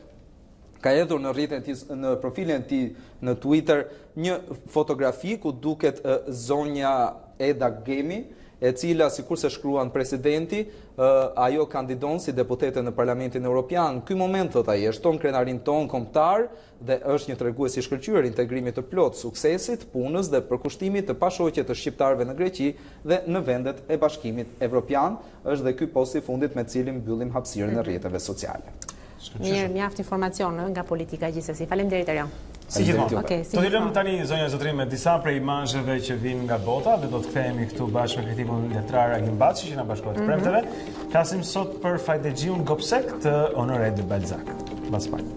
ka hedhur në profilin e tij në Twitter një fotografi ku duket zonja Eda Gemi, e cila sikurse shkruan presidenti, ajo kandidon si deputete në Parlamentin Evropian. Në ky moment, thot ai, është ton krenarin ton kombëtar dhe është një tregues i shkëlqyer integrimit të plot, suksesit, punës dhe përkushtimit të pashoqje të shqiptarëve në Greqi dhe në vendet e Bashkimit Evropian. Është dhe ky post i fundit me cilin mbyllim hapësirën e rrjeteve sociale. Mirë, mjaft informacion nga politika gjithsesi. Faleminderit Erion. Si gjithmonë. Do t'i lëmë tani zonja zotrim me disa prej imazheve që vijnë nga bota dhe do të kthehemi këtu bashkë me kritikun letrar Agim Baçi që na bashkohet premteve. Flasim sot për Fajdexiun Gopsek të Honoré de Balzac. Mbas pak.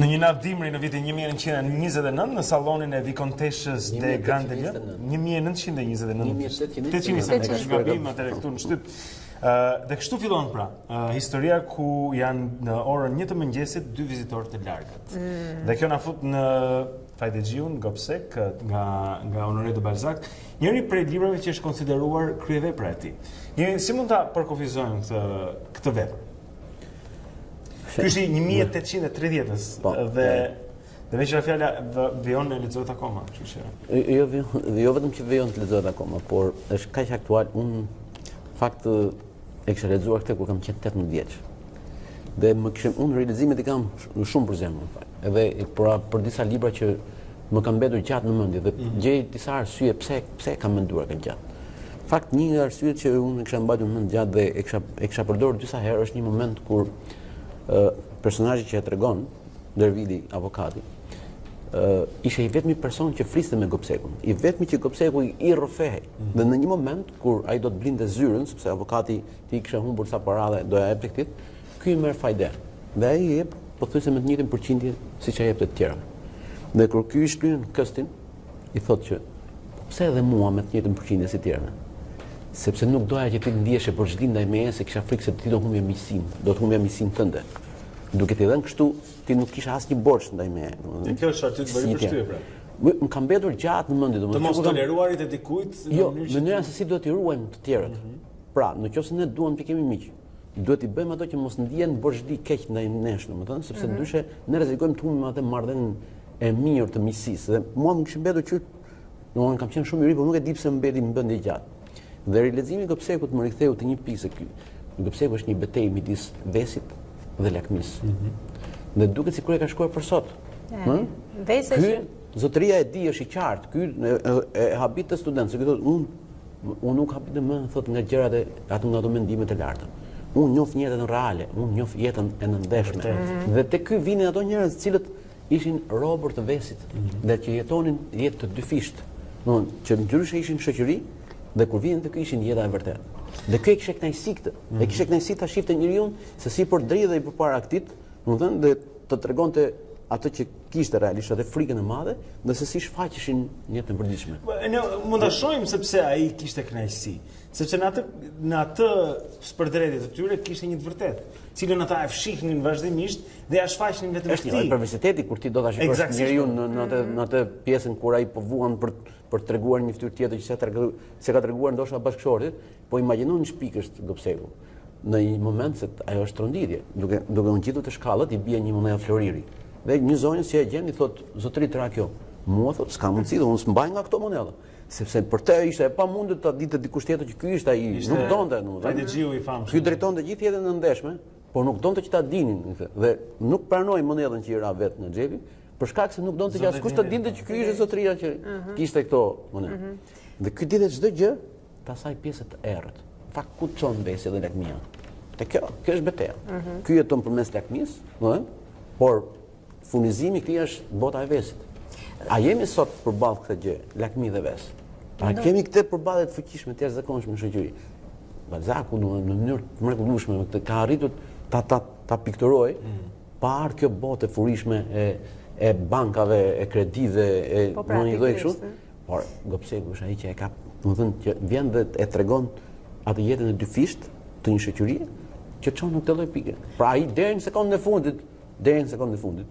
Në një natë dimri në vitin 1929 në sallonin e Vikonteshës de Grandelieu, 1929, 829, gabim atëre këtu në shtyp. Dhe kështu fillon pra, historia ku janë në orën 1 të mëngjesit 2 vizitorë të largët. Dhe kjo na fut në Fajdexiun Gopsek nga Honoré de Balzac, njëri prej librave që është konsideruar kryevepra e tij. Si mund ta përkufizojmë këtë vepër? Ky është 1830-s dhe me qëra fjalla vijon në lexohet akoma, kështu që. Jo vetëm që vijon të lexohet akoma, por është kaq aktual. Unë fakt e kisha lexuar këtë kur kam qenë 18 vjeç. Dhe unë realizimet i kam shumë për zemër, në fakt. Edhe për disa libra që më kanë mbetur gjatë në mendje dhe gjej disa arsye pse kam menduar kaq gjatë. Fakt një nga arsyet që unë kisha mbajtur në mend gjatë dhe e kisha përdorur disa herë është një moment kur personazhi që e tregon, Dervili, avokati, ishte i vetmi person që fliste me Gopsekun, i vetmi që Gopseku i rrëfehej. Dhe në një moment kur ai do të blinte zyrën, sepse avokati ti kishte humbur sa para dhe do ja jepte këtë, ky i merr fajde. Dhe ai i jep pothuajse me të njëjtën përqindje siç ai jep të tjerëve. Dhe kur ky i shlyen këstin, i thotë që pse edhe mua me të njëjtën përqindje si të tjerëve? Sepse nuk doja që ti të ndiheshe përgjithësi ndaj meje, se kisha frikë se ti do humbje miqsinë tënde. Duke t'i dhënë kështu, ti nuk kisha asnjë borxh ndaj meje. Dhe kjo është aty të bëri për shtyje pra. Më ka mbetur gjatë në mendje, Të mos toleruarit e dikujt. Jo, mënyra se si duhet i ruajmë të tjerët. Pra, nëse ne duam të kemi miq, duhet i bëjmë ato që mos ndihen borzhdi keq ndaj nesh, domethënë, sepse ndryshe ne rrezikojmë të humbim atë marrëdhënien e mirë të miqësisë. Dhe mua më kishte mbetur që domethënë kam qenë shumë i ri, por nuk e di pse mbeti në mendje gjatë. Dhe rileximi i Gopsekut më riktheu te një pikë se ky Gopseku është një betejë midis vesit dhe lakmis. Dhe duket sikur e ka shkuar për sot. Vese që zotëria e di është i qartë. Ky e habit të student, se ky thotë unë nuk habit më thot nga gjërat e ato nga ato mendime të larta. Unë njoh jetën reale, unë njoh jetën e nëndeshme. Dhe te ky vinin ato njerëz të cilët ishin robër të vesit, dhe që jetonin jetë të dyfisht. Domthonë që ndryshe ishin shoqëri dhe kur vinin te ky ishin jeta e vërtetë. Dhe ky e kishte kënaqësi këtë. E kishte kënaqësi ta shifte njeriu se si po dridhej përpara aktit, domethënë dhe të tregonte atë që kishte realisht atë frikën e madhe dhe se si shfaqeshin në jetën e përditshme. Ne mund ta shohim sepse ai kishte kënaqësi, sepse në atë spërdretje të tyre kishte një të vërtetë, cilën ata e fshihnin vazhdimisht dhe ja shfaqnin vetëm këtij. Është një perversiteti kur ti do ta shikosh njeriu në atë pjesën kur ai po vuan për treguar një fytyrë tjetër që se ka treguar ndoshta bashkëshortit, po imagjino një shpikësh Gopseku. Në një moment se ajo është tronditje, duke u ngjitur të shkallët i bie një monedha floriri. Dhe një zonjë si e gjen i thot zotëri tra kjo. Mua thot s'ka mundësi, unë s'mbaj nga këto monedha. Sepse për te ishte e pamundur ta ditë dikush tjetër që ky ishte ai, nuk donte, domethënë. Ky drejtonte gjithë jetën e ndeshme, por nuk donte që ta dinin dhe nuk pranoi monedhën që i ra vet në xhepi, për shkak se nuk donte që askush të dinte që ky ishte zotëria që kishte këto monedha. Dhe ky ditë çdo gjë ta saj pjesë të errët. Fakt ku çon besë dhe lakmia. Te kjo është betejë. Ky jeton përmes lakmisë, domethënë, por furnizimi këtij është bota e vesit. A jemi sot përballë këtë gjë, lakmi dhe ves? A kemi këtë përballje të fuqishme të jashtëzakonshme në shoqëri? Balzaku në mënyrë të mrekullueshme këtë ka arritur ta pikturoj pa ardhur kjo botë e furishme e bankave, e kredive, e një lloj kështu. Por Gopseku është ai që e ka, domethënë që vjen dhe e tregon atë jetën e dyfisht të një shoqërie që çon në këtë lloj pike. Pra ai deri në sekondën e fundit,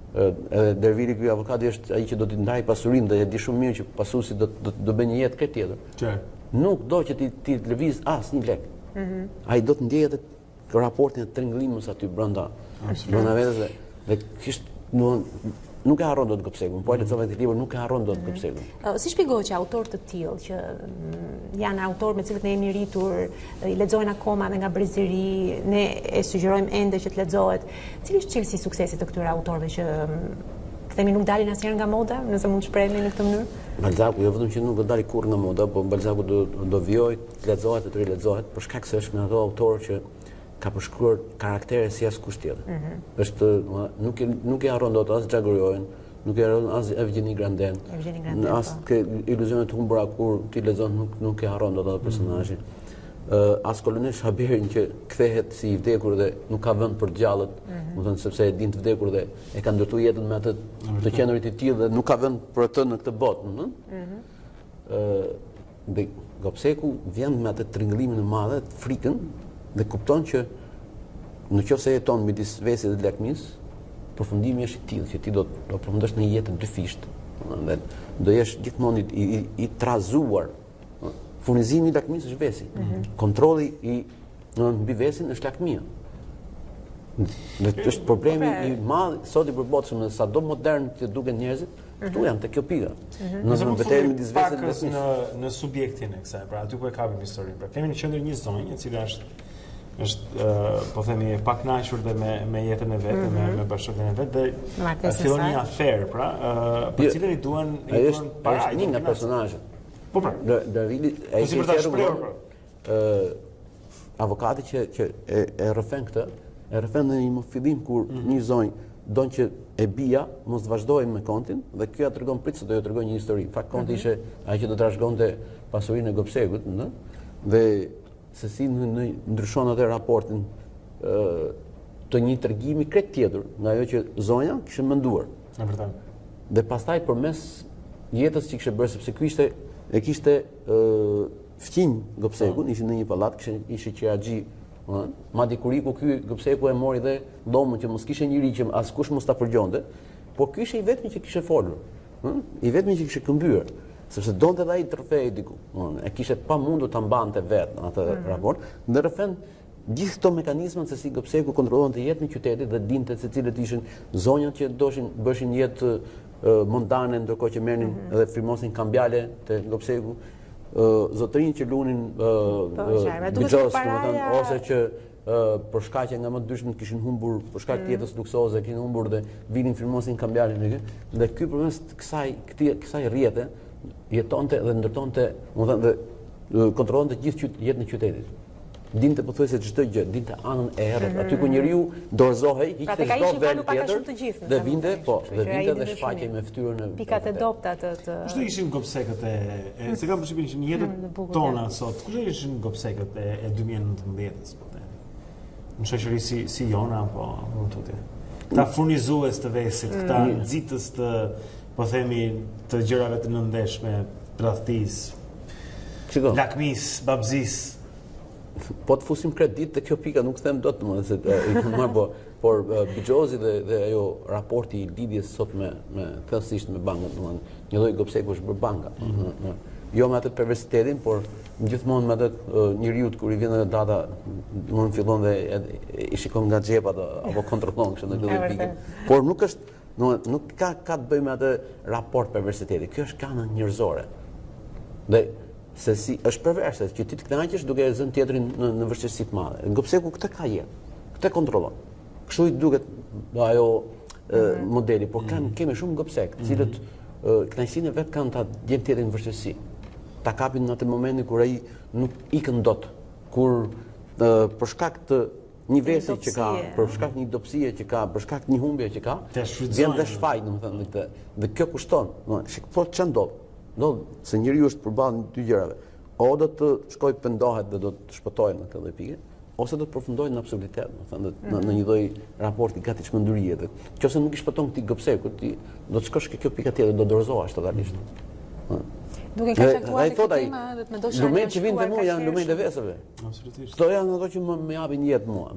edhe Dervili ky avokati është ai që do t'i ndajë pasurinë dhe e di shumë mirë që pasuesi do bëjë një jetë krejt tjetër. Nuk do që ti lëviz asnjë lek. Ai do të ndjejë atë raportin e tringëllimës aty brenda vetes dhe kishte nuk e harron dot Gopsekun, po e lexova këtë libër, nuk e harron dot Gopsekun. Si shpjegohet që autor të tillë që janë autor me cilët ne jemi rritur, i lexojnë akoma edhe nga brezëri, ne e sugjerojmë ende që të lexohet. Cili është çelësi i suksesit të këtyre autorëve që themi nuk dalin asnjëherë nga moda, nëse mund të shprehemi në këtë mënyrë? Balzaku jo vetëm që nuk do dali kurrë nga moda, po Balzaku do vijojë, të lexohet e të rilexohet, për shkak se është nga ato autorë që ka përshkruar karaktere si askush tjetër. Është nuk e harron dot as Xhagorojën, nuk e harron as Evgjeni Granden. As ke iluzionet të humbura kur ti lexon nuk e harron dot atë personazhin. As kolonel Shaberin që kthehet si i vdekur dhe nuk ka vend për gjallët, domethënë sepse e din të vdekur dhe e ka ndërtuar jetën me atë të qenurit të tillë dhe nuk ka vend për atë në këtë botë, domethënë. Dhe Gopseku vjen me atë tringëllimin e madh, frikën dhe kupton që në qoftë se jeton midis vesit dhe lakmisë, përfundimi është i tillë që ti do përfundosh në jetë dyfisht. Dhe do jesh gjithmonë i trazuar. Furnizimi i lakmisë është vesi. Kontrolli mbi vesin është lakmia. Dhe është problemi i madh sot i përbotshëm dhe sado modern që duken njerëzit, këtu janë te kjo pika. Nëse betejë midis vesit dhe lakmisë në subjektin e kësaj, pra aty ku e kapim historinë. Pra kemi në qendër një zonjë e cila është po themi e pakënaqur dhe me jetën e vet, me bashkëshorten e vet dhe fillon një aferë, pra, për cilën i duan para një nga personazhet. Po pra. Davidi ai avokati që e rrëfen këtë, e rrëfen në një fillim kur një zonjë don që e bija mos vazhdojë me kontin dhe ky ja tregon prit se do t'ju tregoj një histori. Në fakt konti ishte ai që do të trashëgonte pasurinë e Gopsekut, dhe se si ndryshon atë raportin të një tregimi krejt tjetër nga ajo që zonja kishte menduar. Dhe pastaj përmes jetës që kishte bërë, sepse ky kishte fqinj Gopsekun, ishin në një pallat, ishte qiraxhi, madje kur iku ky Gopseku e mori dhe dhomën që mos kishte njëri që askush mos ta përgjonte, por ky ishte i vetmi që kishte folur. I vetmi që kishte këmbyer, sepse donte edhe ai trofej diku. E kishte pamundur ta mbante vetë atë raport. Në rrëfen gjithë këto mekanizmat se si Gopseku kontrollonte jetën e qytetit dhe dinte se cilët ishin zonjat që bëshin jetë mondane, ndërkohë që merrnin dhe firmosin kambiale te Gopseku, zotërinë që lunin Bixhos, ose që për shkaqe nga më dyshmit kishin humbur për shkak të jetës luksoze, kishin humbur dhe vinin firmosin kambiale dhe ky përmes kësaj rrjete jetonte dhe ndërtonte, dhe kontrollonte gjithë jetën e qytetit. Dinte pothuajse çdo gjë, dinte anën e errët, aty ku njeriu dorëzohej, hiqte çdo vend tjetër dhe vinte dhe shfaqej me fytyrën e pikat e dobta të Kushte ishin Gopsekët se kam përshtypjen që në jetën tona sot, kushte ishin Gopsekët e 2019-s po të. Në shoqëri si jona apo tutje. Ta furnizues të vesit, këta nxitës të, po themi, të gjërave të nëndeshme, tradhtisë, lakmis, babzis. Po të fusim kredit të kjo pika nuk them dot më se i kam marrë, por Bixhosi dhe ajo raporti i lidhjes sot me thellësisht me bankën, domethënë një lloj Gopseku është për banka. Jo me atë perversitetin, por gjithmonë me atë njeriu kur i vjen edhe data, domethënë fillon dhe i shikon nga xhepat apo kontrollon kështu në këtë pikë. Por nuk është, nuk ka të bëjë me atë raport perversiteti. Kjo është kana njerëzore. Dhe se si është perverse që ti të kënaqesh duke e zënë tjetrin në vështirësi të mëdha. Gopseku këtë ka jetë, këtë kontrollon. Kështu i duket ajo modeli, por kemi shumë Gopsek, të cilët kënaqësinë vet kanë ta gjejnë tjetrin në vështirësi. Ta kapin në atë momentin kur ai nuk ikën dot, kur për shkak të një vesi që ka, për shkak një dopsie që ka, për shkak një humbje që ka, vjen dhe shfaq, domethënë këtë. Dhe kjo kushton, po ç'është ndodh? Ndodh se njeriu është përballë dy gjërave. O do të shkojë pendohet dhe do të shpëtojë në këtë pikë, ose do të përfundojë në absolutet, domethënë në një lloj raporti gatishmëndurie. Nëse nuk i shpëton këtij Gopseku, ti do të shkosh ke kjo pika tjetër, do dorëzohesh totalisht. Duke kaq aktuale këtë tema, do të mendosh lumenjtë që vinë te mua janë lumenjtë e vesëve. Absolutisht. Këto janë ato që më japin jetë mua,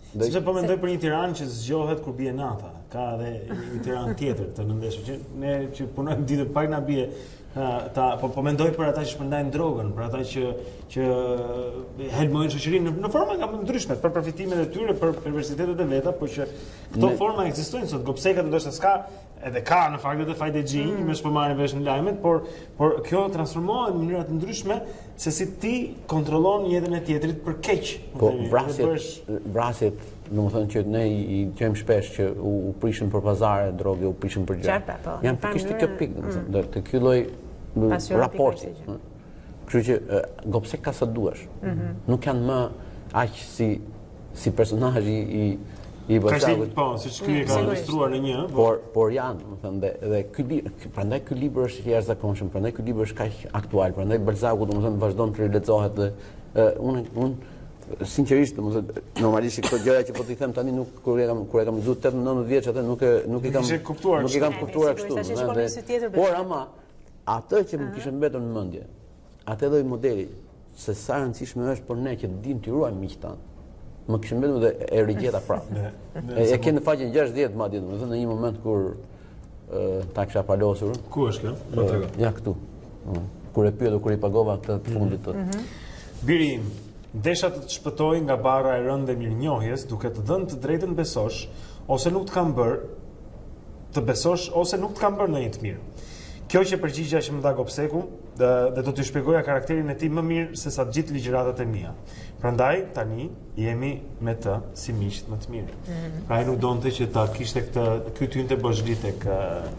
Sepse po mendoj për një Tiranë që zgjohet kur bie nata. Ka edhe një Tiranë tjetër të nëndeshur që ne që punojmë ditë pak na bie po mendoj për ata që shpërndajnë drogën, për ata që helmojnë shoqërinë në forma nga më ndryshme, për përfitimet e tyre, për perversitetet e veta, por që këto forma ekzistojnë sot. Gopsekët ndoshta s'ka, edhe ka në fakt edhe fajde xhinj, më s'po marrin vesh në lajmet, por kjo transformohet në mënyra të ndryshme se si ti kontrollon jetën e tjetrit për keq. Po vrasjet, domethënë që ne i gjejmë shpesh që u prishin për pazare droge, u prishin për gjëra. Janë pikërisht kjo pikë, domethënë, të ky lloj raporti. Kështu që Gopsek ka sa duash. Nuk janë më aq si personazhi i Bashakut. Po, siç ky e ka ilustruar në një, por janë, domethënë, dhe ky prandaj ky libër është i jashtëzakonshëm, prandaj ky libër është kaq aktual, prandaj Balzaku domethënë vazhdon të rilexohet dhe unë sinqerisht, domethënë, normalisht këto gjëra që po t'i them tani nuk kur e kam lexuar 18-19 vjeç atë nuk i kam kuptuar kështu, por ama atë që më kishte mbetur në mendje, atë lloj modeli se sa rëndësishme është për ne që dim të ruajmë miqtë tanë. Më kishte mbetur dhe e rigjeta prapë. E ke në faqen 60 madje, domethënë në një moment kur ta kisha palosur. Ku është kjo? Ja këtu. Kur e pyeta kur i pagova këtë të fundit të. Biri im, desha të shpëtoj nga barra e rëndë e mirënjohjes duke të dhënë të drejtën besosh, ose nuk të kam bërë të besosh, ose nuk të kam bërë në një të mirë. Kjo që përgjigja që më dha Gopseku, dhe do t'i shpjegoja karakterin e tij më mirë se sa të gjithë ligjëratat e mia. Prandaj tani jemi me të si miqt më të mirë. Ai nuk donte që ta kishte ky tynte bozhli tek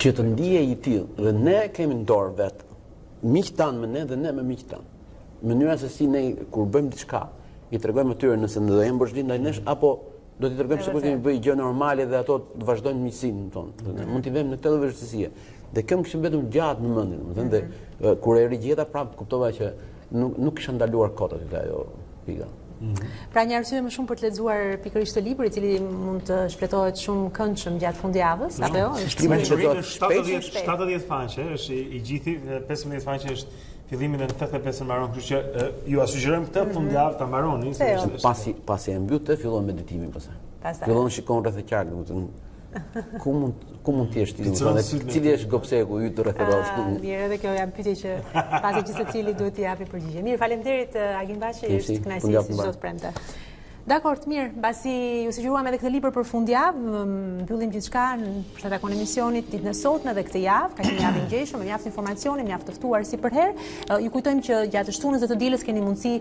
që të ndiej i tillë dhe ne kemi në dorë vet miqtë tanë me ne dhe ne me miqtë tanë. Mënyra se si ne kur bëjmë diçka, i tregojmë atyre nëse do jemi bozhli ndaj nesh apo do t'i tregojmë sikur kemi bëjë gjë normale dhe ato të vazhdojnë miqësinë tonë. Mund t'i vëmë në këtë vështirësi. Dhe kjo më kishte mbetur gjatë në mendjen, domethënë dhe kur e rigjeta prapë kuptova që nuk kisha ndaluar kot aty ajo pika. Pra një arsye më shumë për të lexuar pikërisht të librit, i cili mund të shpletohet shumë këndshëm gjatë fundjavës, apo jo? Është 70 faqe, është i gjithi, 15 faqe është fillimi dhe në 85 mbaron, kështu që ju sugjerojmë këtë fundjavë ta mbaroni. Pasi e mbytë, fillon meditimin pastaj. Fillon shikon rreth e qark, domethënë Ku mund të jesh ti? Cili është gopseku yt rreth rrogës? Mirë, edhe kjo janë pyetje që pasi që secili duhet t'i japi përgjigje. Mirë, faleminderit Agin Bashi, është kënaqësi si çdo të premte. Dakor, mirë, mbasi ju sugjeruam edhe këtë libër për fundjavë, mbyllim gjithçka për sa takon emisionit ditën e sotme dhe këtë javë, ka qenë javë ngjeshëm, me mjaft informacione, mjaft të ftuar si për herë. Ju kujtojmë që gjatë shtunës dhe të dielës keni mundësi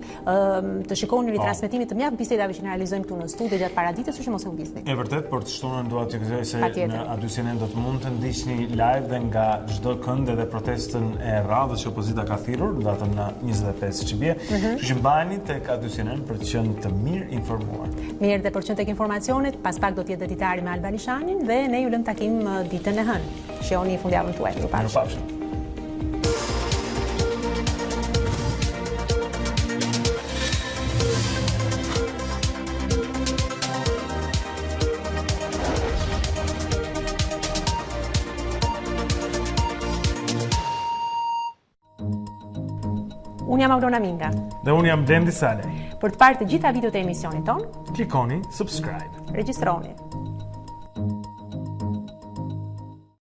të shikoni ritransmetimin të mjaft bisedave që ne realizojmë këtu në studio gjatë paraditës, kështu që mos e humbisni. E vërtet, por të shtunën dua t'ju kujtoj se në A2 do të mund të ndiqni live dhe nga çdo kënd edhe protestën e radhës që opozita ka thirrur datën 25 siç i bie. Kështu që mbaheni tek A2 për të qenë të mirë informuar. Mirë, dhe për qenë tek informacionet, pas pak do t'jetë detitari me Alba Lishanin dhe ne ju lëm takim ditën e hënë. Shihoni fundjavën tuaj. Mirupafshim. Unë jam Aurona Minga. Dhe unë jam Blendi Salej. Për të parë të gjitha videot e emisionit ton, klikoni subscribe. Regjistroni.